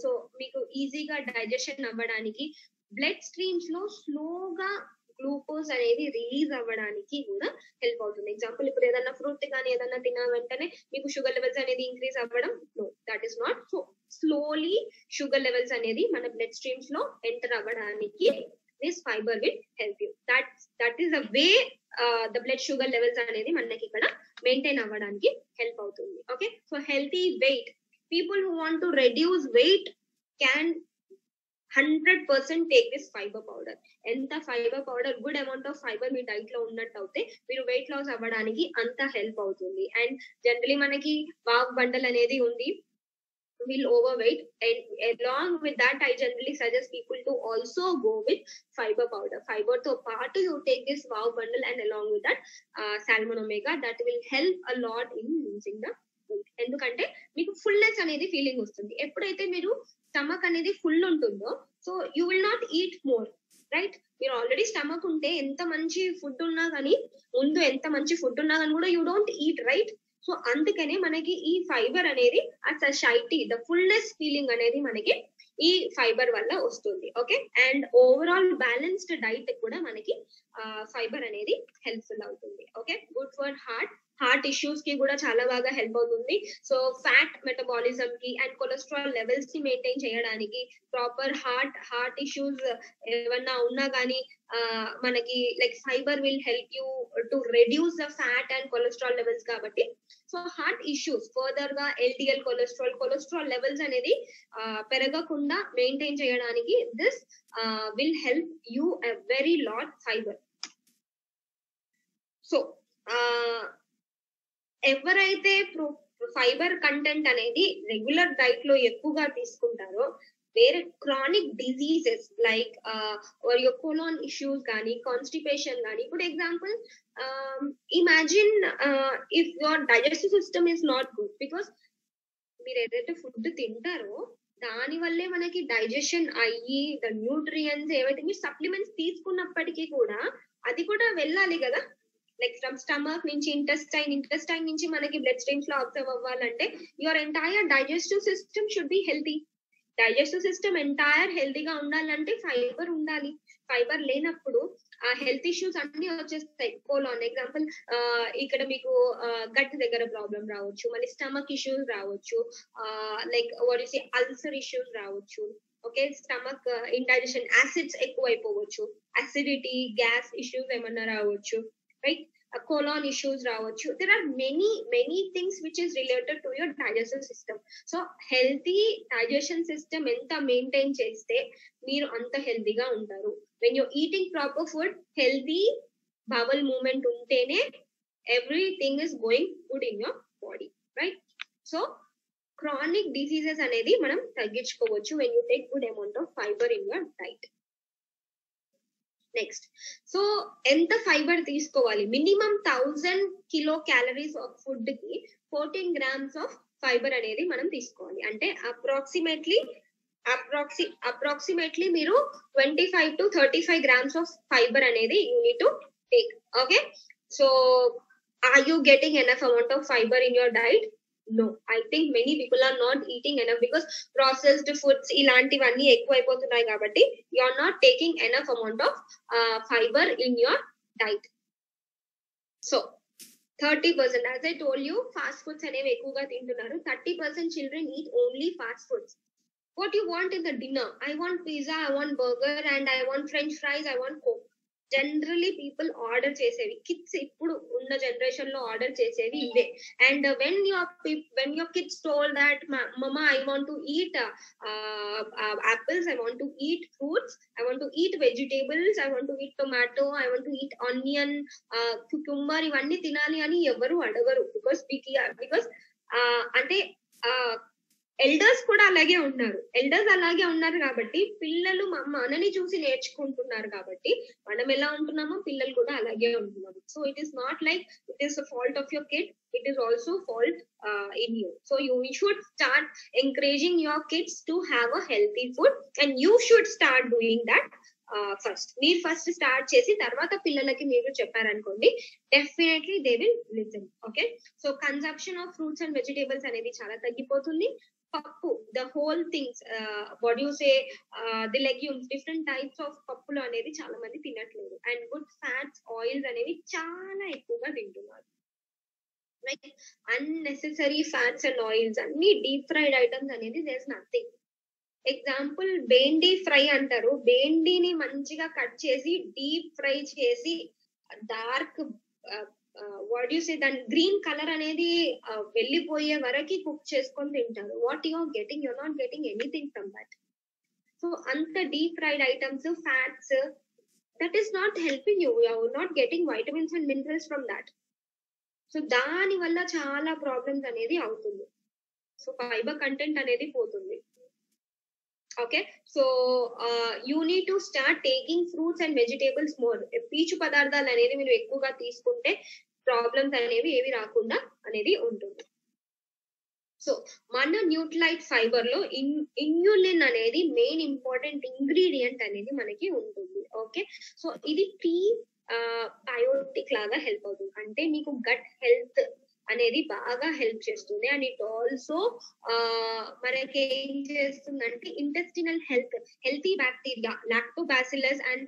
so మీకు ఈజీగా డైజెషన్ అవ్వడానికి, బ్లడ్ స్ట్రీమ్స్ లో స్లోగా గ్లూకోజ్ అనేది రిలీజ్ అవ్వడానికి కూడా హెల్ప్ అవుతుంది. ఎగ్జాంపుల్, ఇప్పుడు ఏదన్నా ఫ్రూట్ కానీ ఏదన్నా తిన్న వెంటనే మీకు షుగర్ లెవెల్స్ అనేది ఇంక్రీజ్ అవ్వడం, no, that is not. So slowly sugar levels అనేది మన బ్లడ్ స్ట్రీమ్స్ లో ఎంటర్ అవ్వడానికి this fiber will help you. That is a way the blood sugar levels అనేది మనకి ఇక్కడ మెయింటైన్ అవ్వడానికి హెల్ప్ అవుతుంది. Okay, so healthy wait, people who want to reduce weight can 100% take this fiber powder. ఎంత fibre powder, good amount of fibre me diet లో ఉన్నట్టు అయితే మీరు వెయిట్ లాస్ అవ్వడానికి అంత హెల్ప్ అవుతుంది. అండ్ జనరలీ మనకి వావ్ బండల్ అనేది ఉంది, will overweight, and along with that I generally suggest people to also go with fiber powder. Fiber to part you take this wow bundle and along with that salmon omega, that will help a lot in losing the weight. ఎందుకంటే మీకు fullness అనేది feeling వస్తుంది ఎప్పుడైతే మీరు stomach అనేది full ఉంటుందో. So you will not eat more, right? మీరు already stomach ఉంటే ఎంత మంచి ఫుడ్ ఉన్నా కానీ ముందు ఎంత మంచి ఫుడ్ ఉన్నా కానీ కూడా you don't eat, right? So అందుకనే మనకి ఈ ఫైబర్ అనేది ఆ సొసైటీ ద ఫుల్నెస్ ఫీలింగ్ అనేది మనకి ఈ ఫైబర్ వల్ల వస్తుంది. Okay, and overall balanced diet కూడా మనకి ఫైబర్ అనేది హెల్ప్ఫుల్ అవుతుంది. Okay, good for heart issues కి కూడా చాలా బాగా హెల్ప్ అవుతుంది. సో ఫ్యాట్ మెటబాలిజం కి అండ్ కొలెస్ట్రాల్ లెవెల్స్ ని మెయింటైన్ చేయడానికి, ప్రాపర్ హార్ట్ ఇష్యూస్ ఏమన్నా ఉన్నా కానీ మనకి like fibre will help you to reduce the fat and cholesterol levels. కాబట్టి సో హార్ట్ ఇష్యూస్ ఫర్దర్ గా ఎల్డిఎల్ కొలెస్ట్రాల్ లెవెల్స్ అనేది పెరగకుండా మెయింటైన్ చేయడానికి this will help you a very lot fibre. So ఎవరైతే ఫైబర్ కంటెంట్ అనేది regular diet లో ఎక్కువగా తీసుకుంటారో వేరే chronic diseases like colon issues కానీ కాన్స్టిపేషన్ కానీ, ఇప్పుడు example imagine if your digestive system is not good, because మీరు ఏదైతే ఫుడ్ తింటారో దాని వల్లే మనకి డైజెషన్ అయ్యి ద న్యూట్రియన్స్ ఏవైతే మీరు సప్లిమెంట్స్ తీసుకున్నప్పటికీ కూడా అది కూడా వెళ్ళాలి కదా, లైక్ ఫ్రమ్ స్టమక్ నుంచి ఇంటెస్టైన్ నుంచి మనకి బ్లడ్ స్ట్రీమ్స్ లో అబ్జర్వ్ అవ్వాలంటే your entire digestive system should be healthy. Digestive system entire హెల్తీగా ఉండాలంటే ఫైబర్ ఉండాలి. ఫైబర్ లేనప్పుడు ఆ హెల్త్ ఇష్యూస్ అన్ని వచ్చేస్తాయి. కోలాన్ ఎగ్జాంపుల్, ఇక్కడ మీకు గట్ దగ్గర ప్రాబ్లం రావచ్చు, మళ్ళీ స్టమక్ ఇష్యూస్ రావచ్చు, like what you say ulcer issues రావచ్చు. ఓకే, స్టమక్ ఇండైజెషన్, యాసిడ్స్ ఎక్కువ అయిపోవచ్చు, అసిడిటీ గ్యాస్ ఇష్యూస్ ఏమన్నా రావచ్చు, రైట్? colon issues రావచ్చు. There are many things which is related to your digestive system. So healthy digestion system ఎంత maintain చేస్తే మీరు అంత హెల్తీగా ఉంటారు. when you're eating proper food, healthy bowel movement ఉంటేనే everything is going good in your body, right? So chronic diseases అనేది మనం తగ్గించుకోవచ్చు when you take good amount of fiber in your diet. Next, so ఎంత fibre తీసుకోవాలి? Minimum 1000 kilo calories of food కి 14 grams of fibre అనేది మనం తీసుకోవాలి. అంటే అప్రాక్సిమేట్లీ మీరు 25 to 35 grams ఆఫ్ ఫైబర్ అనేది you need to take. Okay, so are you getting enough amount of fibre in your diet? No, I think many people are not eating enough because processed foods ఇలాంటివన్నీ ఎక్కువైపోతున్నాయి కాబట్టి you are not taking enough amount of fiber in your diet. So 30%, as I told you, fast foods అనేవి ఎక్కువగా తింటున్నారు. 30% children eat only fast foods. What you want in the dinner? I want pizza, I want burger, and I want french fries, I want coke. Generally people order చేసేవి, kids ఇప్పుడు ఉన్న generation లో order చేసేవి ఇవే. And when your kids told that mamma I want to eat apples, I want to eat fruits, I want to eat vegetables, I want to eat tomato, I want to eat onion, cucumber, ఇవన్నీ తినాలి అని ఎవరు అడగరు. Because అంటే elders కూడా అలాగే ఉన్నారు కాబట్టి పిల్లలు మనని చూసి నేర్చుకుంటున్నారు కాబట్టి మనం ఎలా ఉంటున్నామో పిల్లలు కూడా అలాగే ఉంటున్నారు. So it is not like it is the fault of your kid, it is also fault in you. So you should start encouraging your kids to have a healthy food, and you should start doing that first. మీరు first start చేసి తర్వాత పిల్లలకి మీరు చెప్పారనుకోండి, definitely they will listen. Okay, so consumption of fruits and vegetables అనేది చాలా తగ్గిపోతుంది. పప్పు, the whole things, what you say, the legumes, different types of పప్పులు అనేది చాలా మంది తినట్లేదు. అండ్ గుడ్ ఫ్యాట్స్, ఆయిల్స్ అనేవి చాలా ఎక్కువగా తింటున్నారు. Like unnecessary fats and oils, అన్ని డీప్ ఫ్రైడ్ ఐటమ్స్ అనేది there is nothing. Example bhendi fry అంటారు. బేండిని మంచిగా కట్ చేసి డీప్ ఫ్రై చేసి డార్క్ వాట్ యు సే దాని గ్రీన్ కలర్ అనేది వెళ్ళిపోయే వరకు కుక్ చేసుకొని తింటారు. What you are getting? You are not getting anything from that. So అంత deep fried items, fats, that is not helping you. You are not getting vitamins and minerals from that. So దాని వల్ల చాలా problems అనేది అవుతుంది. So fibre content అనేది పోతుంది. Okay, so you need to start taking fruits and vegetables more. పీచు పదార్థాలు అనేది మీరు ఎక్కువగా తీసుకుంటే ప్రాబ్లమ్స్ అనేవి ఏవి రాకుండా అనేది ఉంటుంది. సో మన న్యూట్లైట్ ఫైబర్ లో ఇన్యులిన్ అనేది మెయిన్ ఇంపార్టెంట్ ఇంగ్రీడియంట్ అనేది మనకి ఉంటుంది. ఓకే, సో ఇది బయోటిక్ లాగా హెల్ప్ అవుతుంది. అంటే మీకు గట్ హెల్త్ అనేది బాగా హెల్ప్ చేస్తుంది. అండ్ ఇట్ ఆల్సో మనకి ఏం చేస్తుందంటే intestinal healthy bacteria, lactobacillus and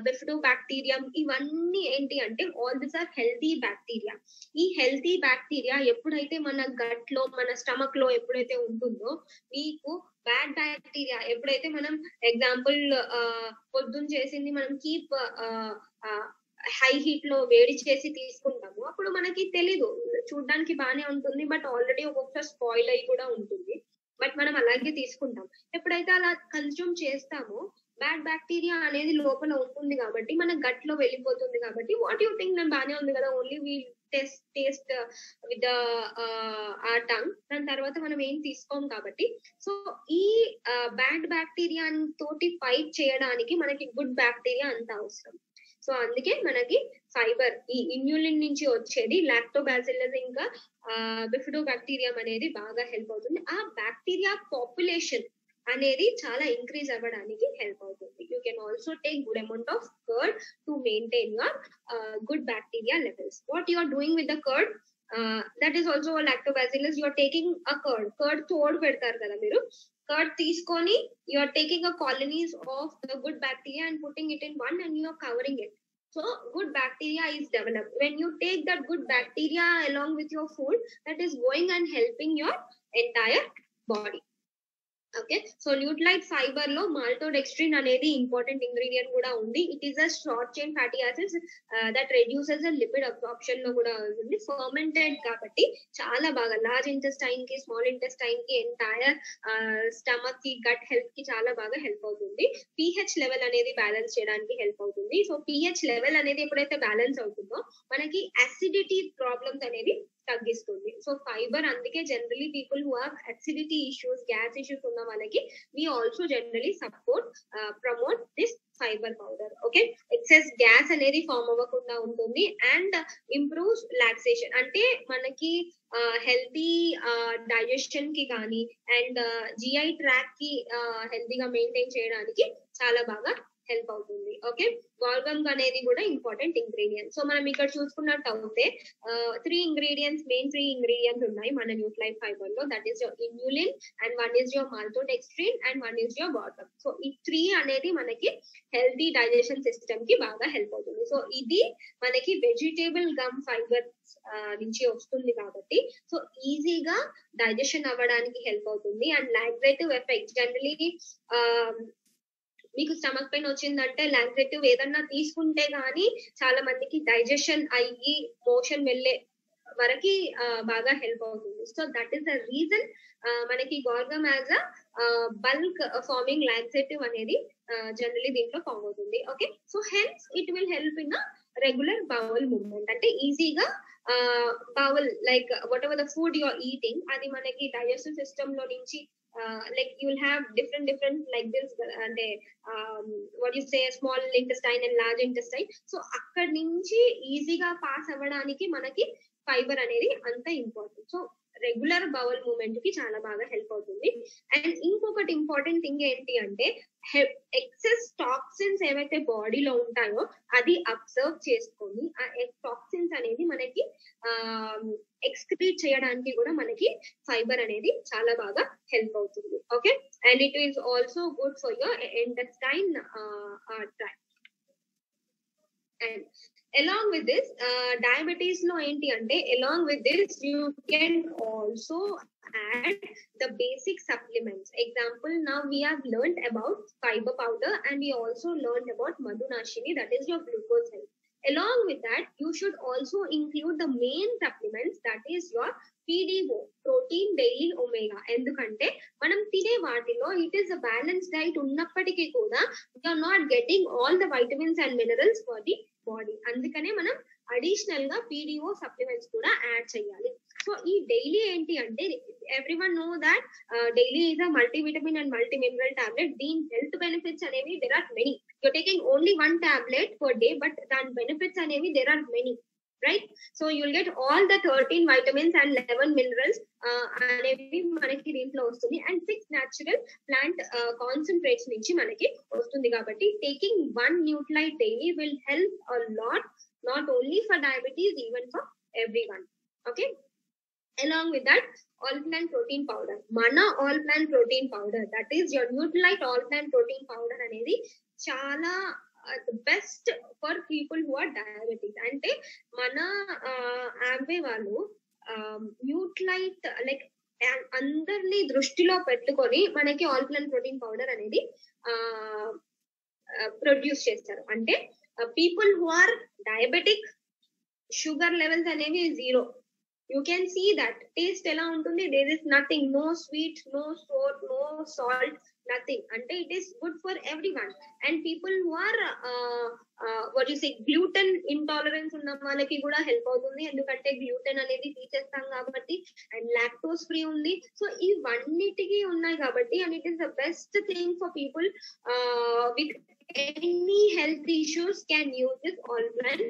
bifidobacterium, ఇవన్నీ ఏంటి అంటే all this are healthy bacteria. ఈ హెల్తీ బ్యాక్టీరియా ఎప్పుడైతే మన గట్ లో, మన స్టమక్ లో ఎప్పుడైతే ఉంటుందో, మీకు బ్యాడ్ బ్యాక్టీరియా ఎప్పుడైతే మనం ఎగ్జాంపుల్ పొద్దున్న చేసింది మనం కీప్ హై హీట్ లో వేడి చేసి తీసుకుంటాము, అప్పుడు మనకి తెలీదు, చూడడానికి బానే ఉంటుంది బట్ ఆల్రెడీ ఒక్కొక్కసారి స్పాయిల్ అయి కూడా ఉంటుంది, బట్ మనం అలాగే తీసుకుంటాం. ఎప్పుడైతే అలా కన్స్యూమ్ చేస్తామో బ్యాడ్ బ్యాక్టీరియా అనేది లోపల ఉంటుంది కాబట్టి మన గట్ లో వెళ్ళిపోతుంది. కాబట్టి వాట్ యూ థింక్, నేను బానే ఉంది కదా, ఓన్లీ వీ టేస్ట్ విత్ ఆ టంగ్, దాని తర్వాత మనం ఏం తీసుకోం కాబట్టి. సో ఈ బ్యాడ్ బ్యాక్టీరియా తోటి ఫైట్ చేయడానికి మనకి గుడ్ బ్యాక్టీరియా అంత అవసరం. సో అందుకే మనకి ఫైబర్ ఈ ఇన్యులిన్ నుంచి వచ్చేది లాక్టోబాసిల్లస్ ఇంకా బిఫిడోబాక్టీరియం అనేది బాగా హెల్ప్ అవుతుంది. ఆ బ్యాక్టీరియా పాపులేషన్ అనేది చాలా ఇంక్రీజ్ అవ్వడానికి హెల్ప్ అవుతుంది. You can also take good amount of curd to maintain your good bacteria levels. What you are doing with the curd, that is also a lactobacillus. You are taking a curd తోడు పెడతారు కదా మీరు, curd తీసుకొని you are taking a colonies of the good bacteria and putting it in one and you are covering it. So good bacteria is developed. When you take that good bacteria along with your food, that is going and helping your entire body. Okay, so Nutrilite fibre లో maltodextrin అనేది important ingredient కూడా ఉంది. It is a short chain fatty acids that reduces lipid absorption లో కూడా ఉంది. Fermented కాబట్టి చాలా బాగా లార్జ్ ఇంటెస్టైన్ కి, స్మాల్ ఇంటెస్టైన్ కి, ఎంటైర్ స్టమక్ కి, గట్ హెల్త్ కి చాలా బాగా హెల్ప్ అవుతుంది. pH లెవెల్ అనేది బ్యాలెన్స్ చేయడానికి హెల్ప్ అవుతుంది. సో pH లెవెల్ అనేది ఎప్పుడైతే బ్యాలెన్స్ అవుతుందో మనకి అసిడిటీ ప్రాబ్లమ్స్ అనేది తగ్గిస్తుంది. సో ఫైబర్ అందుకే generally people who have acidity issues, gas issues ఉన్న వాళ్ళకి we also generally support promote this fiber powder. Okay, excess gas అనేది ఫామ్ అవ్వకుండా ఉంటుంది అండ్ ఇంప్రూవ్స్ రిలాక్సేషన్. అంటే మనకి హెల్తీ డైజెషన్ కి కానీ అండ్ జిఐ ట్రాక్ కి హెల్తీగా మెయింటైన్ చేయడానికి చాలా బాగా హెల్ప్ అవుతుంది. ఓకే, గాల్గమ్ అనేది కూడా ఇంపార్టెంట్ ఇంగ్రీడియంట్. సో మనం ఇక్కడ చూసుకున్నట్టు అయితే మెయిన్ త్రీ ఇంగ్రీడియంట్స్ ఉన్నాయి మన న్యూట్లైట్ ఫైబర్ లో. That is your inulin and one is your maltodextrin and one is your guar gum. So ఈ 3 అనేది మనకి హెల్తీ డైజెషన్ సిస్టమ్ కి బాగా హెల్ప్ అవుతుంది. సో ఇది మనకి వెజిటేబుల్ గమ్ ఫైబర్ నుంచి వస్తుంది కాబట్టి సో ఈజీగా డైజెషన్ అవ్వడానికి హెల్ప్ అవుతుంది. అండ్ లాక్సేటివ్ ఎఫెక్ట్, జనరలీ మీకు స్టమక్ పెయిన్ వచ్చిందంటే లాక్సేటివ్ ఏదన్నా తీసుకుంటే గానీ చాలా మందికి డైజెషన్ అయ్యి మోషన్ వెళ్ళే వరకు బాగా హెల్ప్ అవుతుంది. So that is the reason మనకి గాల్గమ్ as a bulk forming laxative అనేది జనరలీ దీంట్లో ఫామ్ అవుతుంది. Okay, so hence it will help in regular bowel movement. అంటే ఈజీగా bowel like whatever the food you are eating అది మనకి digestive system లో నుంచి like you will have different like this ante what you say small intestine and large intestine. so akkad nunchi easy ga pass avvadaniki manaki fiber anedi anta important. so regular bowel movement కి చాలా బాగా help అవుతుంది. And ఇంకొకటి important thing ఏంటి అంటే excess toxins ఏవైతే బాడీలో ఉంటాయో అది అబ్జర్వ్ చేసుకొని ఆ టాక్సిన్స్ అనేది మనకి ఎక్స్క్రీట్ చేయడానికి కూడా మనకి ఫైబర్ అనేది చాలా బాగా హెల్ప్ అవుతుంది. Okay, and it is also good for your intestine tract. And along with this diabetes lo enti ante along with this you can also add the basic supplements. Example, now we have learned about fiber powder and we also learned about madhunashini, that is your glucose health. Along with that you should also include the main supplements, that is your PDO, protein daily omega. ఎందుకంటే మనం తినే వాటిలో it is a balance diet ఉన్నప్పటికీ కూడా we are not getting all the vitamins and minerals for the body. అందుకనే మనం additional గా PDO supplements కూడా యాడ్ చేయాలి. సో ఈ డైలీ ఏంటి అంటే everyone know that daily is a multivitamin and multi mineral tablet. దీని హెల్త్ బెనిఫిట్స్ అనేవి there are many. You're taking only one tablet per day but దాని బెనిఫిట్స్ అనేవి there are many. right? So you'll get all the 13 vitamins and 11 minerals అనేవి మనకి దీంట్లో వస్తుంది and 6 natural plant concentrates నుంచి మనకి వస్తుంది కాబట్టి taking 1 Nutrilite daily will help a lot, not only for diabetes, even for everyone. Okay, along with that, all plant protein powder, mana all plant protein powder, that is your Nutralite all plant protein powder అనేది చాలా best for people who are diabetic. అంటే మన ఆంబే వాళ్ళు న్యూట్లైట్ like అందరినీ దృష్టిలో పెట్టుకొని మనకి all plant protein powder అనేది ప్రొడ్యూస్ చేస్తారు. అంటే people who are diabetic, sugar levels అనేవి 0, you can see that taste ela untundi, there is nothing, no sweet, no sour, no salt, nothing. Ante it is good for everyone. And people who are what you say gluten intolerance unna వాళ్ళకి కూడా help అవుతుంది, ఎందుకంటే gluten అనేది తీసేస్తాం కాబట్టి, and lactose free ఉంది. So ఇవన్నిటికీ ఉన్నాయి కాబట్టి, and it is the best thing for people with any health issues can use this all plant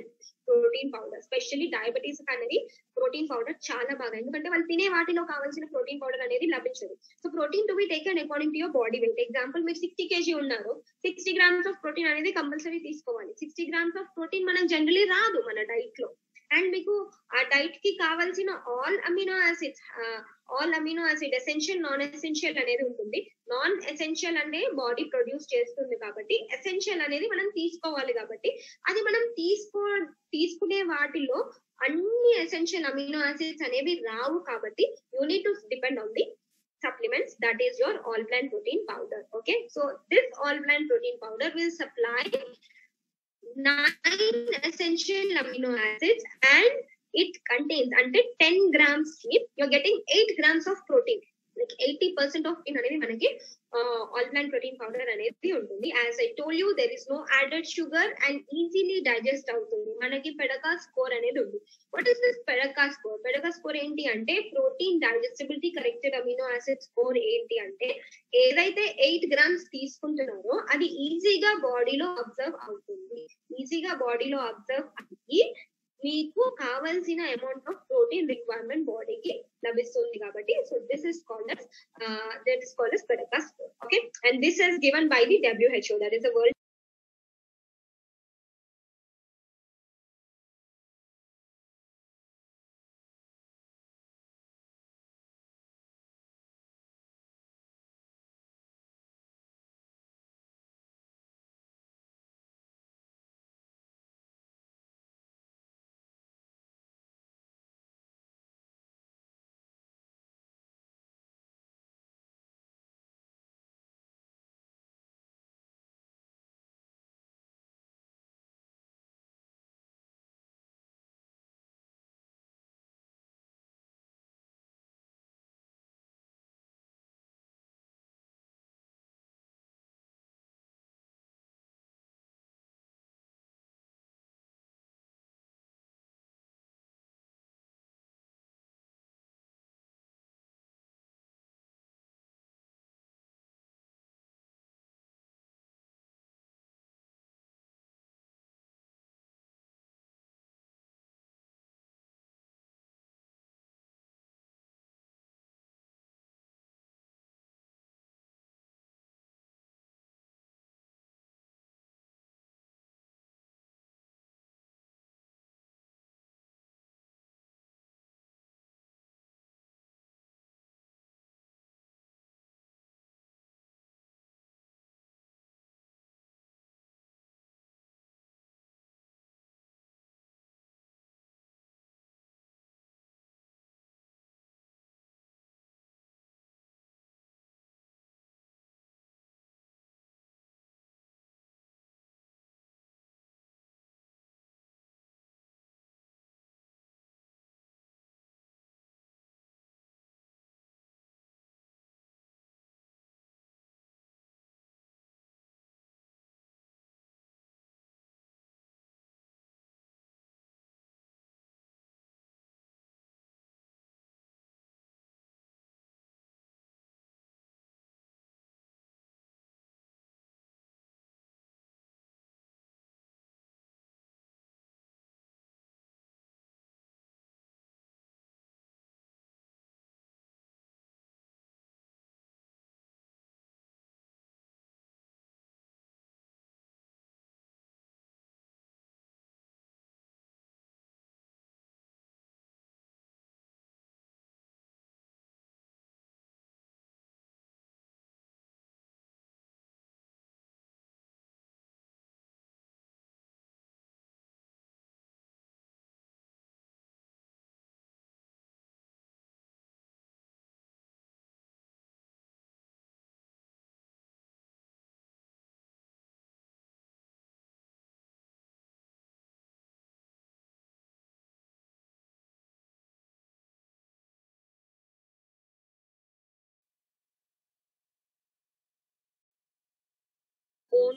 protein powder. Specially diabetes అనేది ప్రోటీన్ పౌడర్ చాలా బాగా, ఎందుకంటే వాళ్ళు తినే వాటిలో కావాల్సిన ప్రోటీన్ పౌడర్ అనేది లభించదు. So protein to be taken according to your body weight. Example మీరు 60 kg ఉన్నారు, 60 grams ఆఫ్ ప్రోటీన్ అనేది కంపల్సరీ తీసుకోవాలి. 60 grams ఆఫ్ ప్రోటీన్ మనకు జనరలీ రాదు మన డైట్ లో. అండ్ మీకు ఆ డైట్ కి కావాల్సిన all amino acid essential, non essential అనేది ఉంటుంది. నాన్ ఎసెన్షియల్ అంటే బాడీ ప్రొడ్యూస్ చేస్తుంది కాబట్టి, ఎసెన్షియల్ అనేది మనం తీసుకోవాలి కాబట్టి, అది మనం తీసుకునే వాటిలో అన్ని ఎసెన్షియల్ అమినో యాసిడ్స్ అనేవి రావు కాబట్టి you need to depend on the supplements, that is your all plant protein powder. Okay, so this all plant protein powder will supply 9 essential amino acids and it contains under 10 grams sleep, you're getting 8 grams of protein, like 80% of in అనేది మనకి all plant protein powder అనేది ఉంటుంది. As I told you, there is no added sugar and easily digest అవుతుంది. మనకి పెడకా score అనేది ఉంది. What is this PDCAAS score? PDCAAS score ఏంటి అంటే protein digestibility corrected amino acid score ఏంటి అంటే, ఏదైతే 8 grams తీసుకుంటున్నారో అది ఈజీగా బాడీలో అబ్జర్వ్ అవుతుంది. ఈజీగా బాడీలో అబ్జర్వ్ అయ్యి మీకు కావాల్సిన అమౌంట్ ఆఫ్ ప్రోటీన్ రిక్వైర్మెంట్ బాడీకి లభిస్తుంది కాబట్టి, so this is called as Pereka score. Okay, and this is given by the WHO, that is the World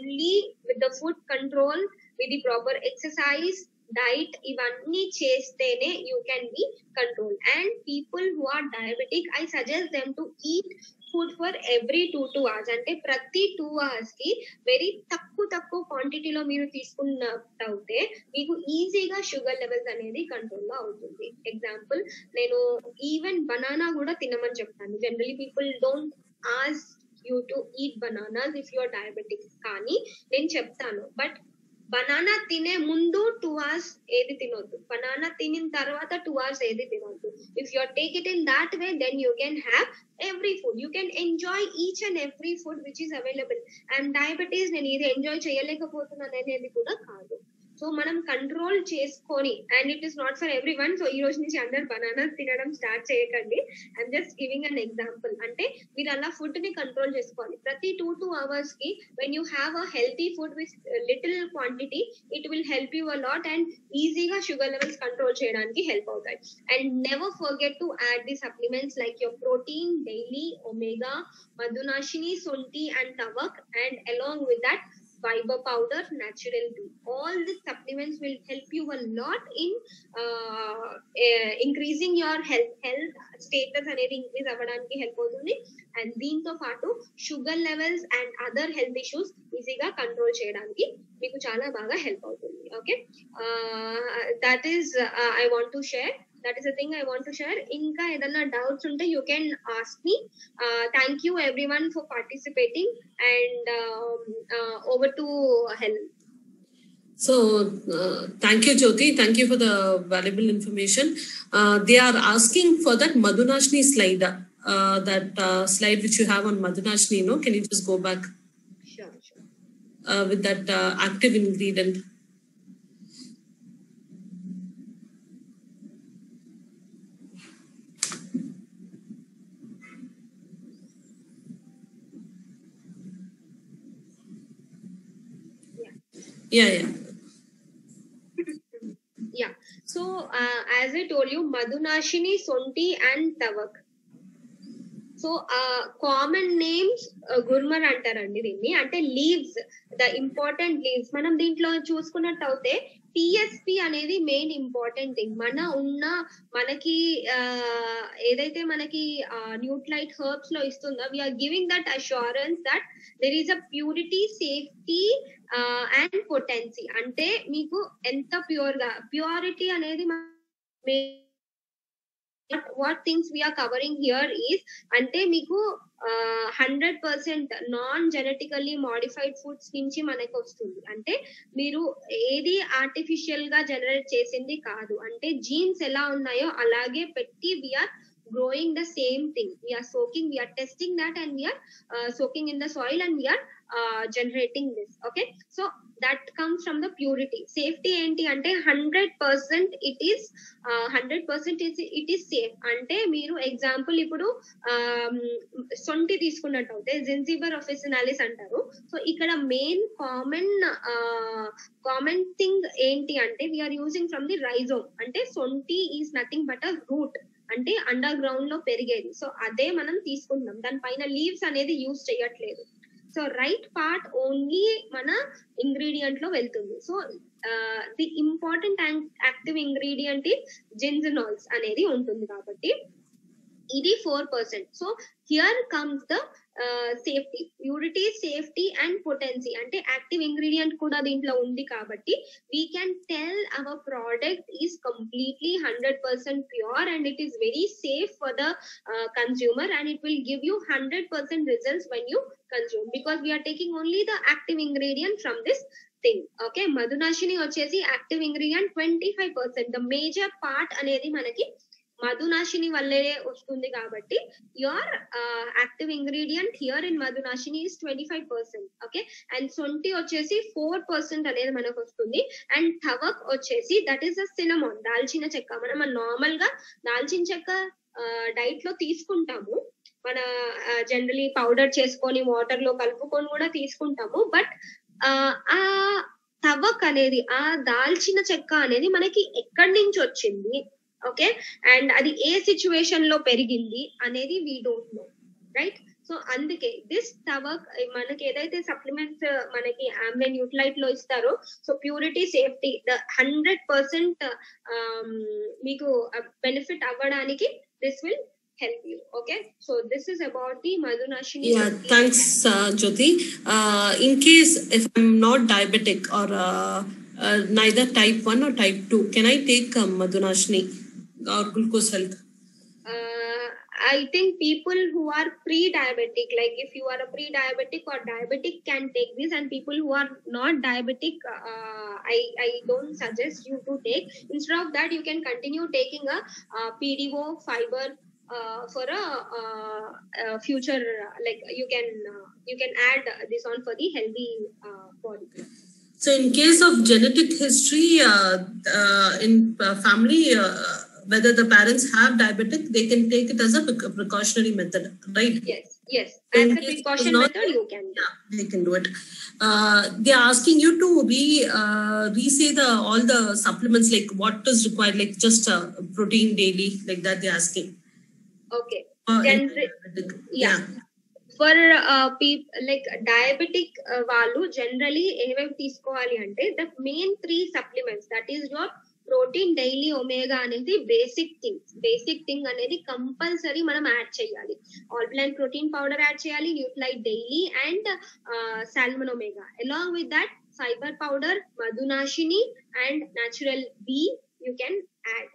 only with the food control, with the proper exercise, diet, ఇవన్నీ చేస్తేనే you can be control. And people who are diabetic, I suggest them to eat food for every 2 hours. అంటే ప్రతి 2 hours కి very తక్కువ క్వాంటిటీలో మీరు తీసుకున్నట్టయితే మీకు ఈజీగా షుగర్ లెవెల్స్ అనేది కంట్రోల్ లో అవుతుంది. ఎగ్జాంపుల్, నేను ఈవెన్ బనానా కూడా తినమని చెప్తాను. Generally people don't ask you to eat bananas if you are diabetic, కానీ నేను చెప్తాను. బట్ బనానా తినే ముందు 2 hours ఏది తినొద్దు, బనానా తినిన తర్వాత 2 hours ఏది తినొద్దు. If you take it in that way, then you can have every food. You can enjoy each and every food which is available. And diabetes నేను ఇది ఎంజాయ్ చేయలేకపోతున్నాను అనేది కూడా కాదు. సో మనం కంట్రోల్ చేసుకొని, and it is not for every one. So ఈ రోజు నుంచి అందరు బనానాస్ తినడం స్టార్ట్ చేయకండి. I'm just giving an example. అంటే మీరు అలా ఫుడ్ ని కంట్రోల్ చేసుకోవాలి. ప్రతి 2 hours కి when you have a healthy food with little quantity, it will help you a lot and ఈజీగా షుగర్ లెవెల్స్ కంట్రోల్ చేయడానికి హెల్ప్ అవుతాయి. And never forget to add the supplements like your protein daily, omega, మధునాశిని, సొంటి and తవక్, and along with that fiber powder, natural tea. All these supplements will help you a lot in increasing your health status అనేది increase అవ్వడానికి help అవుతుంది. And దీంతో పాటు sugar levels and other health issues ఈజీగా control చేయడానికి మీకు చాలా బాగా హెల్ప్ అవుతుంది. Okay, that is I want to share. That is the thing I want to share. Inka edanna doubts unte you can ask me. Thank you everyone for participating, and over to Helen. So thank you Jyoti, thank you for the valuable information. They are asking for that Madhunashini slide, that slide which you have on Madhunashini, no? Can you just go back? Sure. With that active ingredient. Yeah. So as I told you, Madhunashini, Sonti and Tavak. So common names గుర్మర్ అంటారండి దీన్ని. అంటే leaves, the important leaves. మనం దీంట్లో చూసుకున్నట్టు అయితే TSP అనేది main important thing. మనకి ఏదైతే మనకి న్యూట్లైట్ హెర్బ్స్ లో ఇస్తుందో, we're giving that assurance that there is a purity, safety and potency. అంటే మీకు ఎంత ప్యూరిటీ అనేది what things we are covering here is, ante meeku 100% non genetically modified foods నుంచి మనకు వస్తుంది. అంటే మీరు ఏది ఆర్టిఫిషియల్ గా జనరేట్ చేసింది కాదు. అంటే జీన్స్ ఎలా ఉన్నాయో అలాగే పెట్టి we are growing the same thing. We are soaking, we are testing that, and we are soaking in the soil, and we are generating this. Okay, so that comes from the purity. Safety enti ante 100% it is 100% it is safe. Ante meeru example ipudu sonti తీసుకున్నట్టు అయితే Zingiber officinalis అంటారు. So ఇక్కడ main common thing ఏంటి అంటే we are using from the rhizome. అంటే sonti is nothing but a root, అంటే under ground లో పెరిగేది. సో అదే మనం తీసుకుంటున్నాం, దానిపైన లీవ్స్ అనేది యూజ్ చేయట్లేదు. సో రైట్ పార్ట్ ఓన్లీ మన ఇంగ్రీడియంట్ లో వెళ్తుంది. So the important active ingredient gingerols అనేది ఉంటుంది కాబట్టి ఇది 4%. So here comes the safety, purity, safety and potency. అంటే యాక్టివ్ ఇంగ్రీడియంట్ కూడా దీంట్లో ఉంది కాబట్టి we can tell our product is completely 100% pure and it is very safe for the consumer and it will give you 100% results when you consume, because we're taking only the active ingredient from this thing. Okay, మధునాశిని వచ్చేసి active ingredient 25%. The major part అనేది మనకి మధునాశిని వల్లే వస్తుంది కాబట్టి your active ingredient here in మధునాశిని is 25%. Okay, and సొంటి వచ్చేసి 4% అనేది మనకు వస్తుంది. అండ్ తవక్ వచ్చేసి దట్ ఈస్ అ సినమోన్, దాల్చిన చెక్క. మనం నార్మల్ గా దాల్చిన చెక్క డైట్ లో తీసుకుంటాము, మన జనరలీ పౌడర్ చేసుకొని వాటర్ లో కలుపుకొని కూడా తీసుకుంటాము. బట్ ఆ తవక్ అనేది, ఆ దాల్చిన చెక్క అనేది మనకి ఎక్కడి నుంచి వచ్చింది, ఓకే, అండ్ అది ఏ సిచ్యువేషన్ లో పెరిగింది అనేది we don't know, right? So అందుకే దిస్ తవక్ మనకి ఏదైతే సప్లిమెంట్స్ మనకి ఆమ్లైన్ యూటిలైట్ లో ఇస్తారో, సో ప్యూరిటీ సేఫ్టీ 100% మీకు బెనిఫిట్ అవ్వడానికి this will help you. Okay, so this is about the Madhunashini. Yeah, thanks, Jyoti. In case if I'm not diabetic or neither type 1 or type 2, can I take Madhunashini or Glucose Health? I think people who are pre-diabetic, like if you are a pre-diabetic or diabetic, can take this, and people who are not diabetic, I don't suggest you to take. Instead of that, you can continue taking a PDO fiber for a future, like you can add this on for the healthy body. So in case of genetic history in family, whether the parents have diabetic, they can take it as a precautionary method, right? Yes, as a precaution method you can. Yeah, they can do it. They are asking you to re-say all the supplements, like what is required, like just protein daily, like that they're asking. Okay. Yeah. For like diabetic వాళ్ళు generally ఏవేవి తీసుకోవాలి అంటే the main 3 supplements, that is your protein daily omega అనేది basic thing అనేది compulsory మనం add చేయాలి. Alkaline protein powder add చేయాలి, Nutrilite daily and salmon omega. Along with that, fiber powder, Madhunashini and natural B you can add.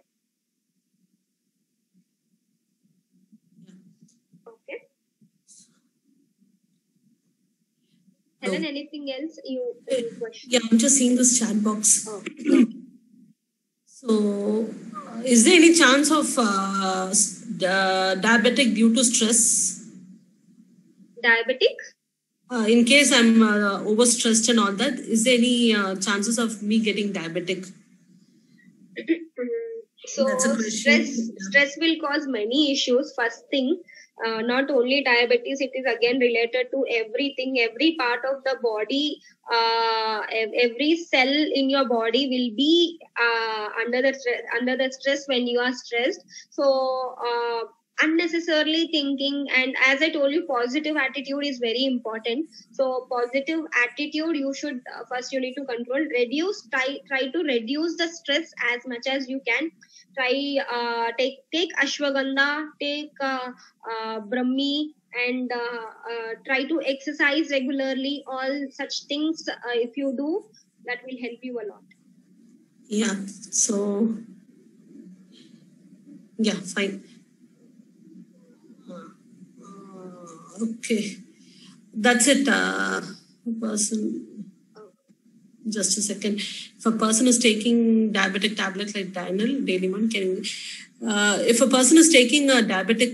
Helen, anything else you question? Yeah, I'm just seeing this chat box. Oh, okay. So, is there any chance of diabetic due to stress? Diabetic? In case I'm overstressed and all that, is there any chances of me getting diabetic? So stress will cause many issues. First thing, not only diabetes, it is again related to everything, every part of the body, every cell in your body will be under the stress when you are stressed. So unnecessarily thinking, and as I told you, positive attitude is very important. So positive attitude, you should first you need to control, try to reduce the stress as much as you can. Try take ashwagandha, take brahmi, and try to exercise regularly. All such things if you do, that will help you a lot. Yeah, so yeah, fine. Okay, that's it. Person, just a second. If a person is taking diabetic tablet like Dynal daily one, if a person is taking a diabetic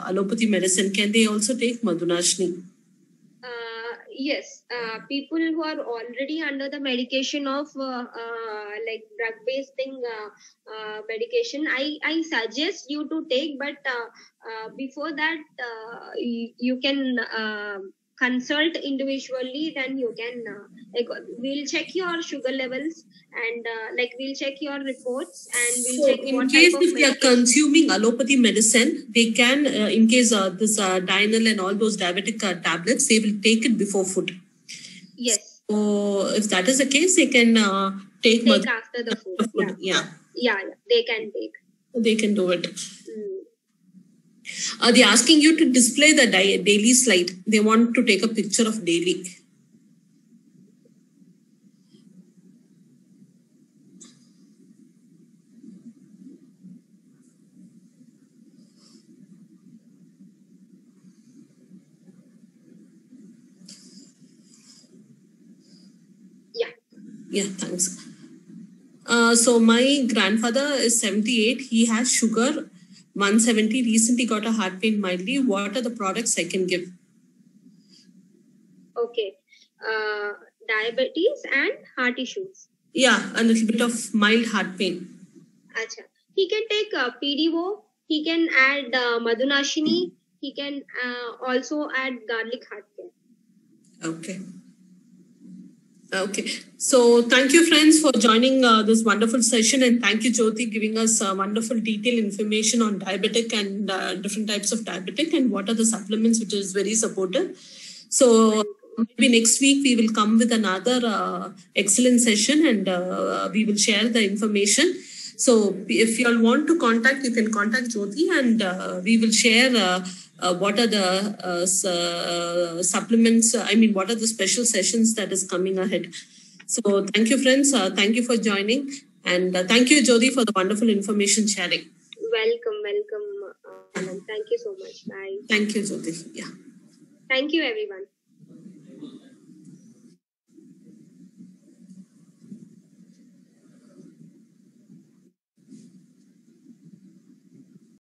allopathy medicine, can they also take Madhunashini? Yes, people who are already under the medication of like drug-based thing, medication, I suggest you to take, but before that you can consult individually. Then you can we'll check your sugar levels and like we'll check your reports, and we'll check in what case type of if they are consuming allopathy medicine, they can in case this Dynal and all those diabetic tablets, they will take it before food. Yes. So if that is the case, they can take after the food. Yeah, they can take. They can do it. They're asking you to display the daily slide. They want to take a picture of daily. Yeah, thanks. So my grandfather is 78. He has sugar 170. Recently got a heart pain mildly. What are the products I can give? Okay. Diabetes and heart issues. Yeah, a little bit of mild heart pain. Acha. He can take PDO. He can add Madhunashini. He can also add garlic heart care. Okay. Okay. So thank you, friends, for joining this wonderful session. And thank you, Jyoti, giving us wonderful detailed information on diabetic and different types of diabetic and what are the supplements, which is very supportive. So maybe next week we will come with another excellent session and we will share the information. So if you all want to contact, you can contact Jyoti and we will share what are the supplements, what are the special sessions that is coming ahead. So thank you, friends. Thank you for joining. And thank you, Jyoti, for the wonderful information sharing. Welcome. Thank you so much. Bye. Thank you, Jyoti. Yeah. Thank you, everyone.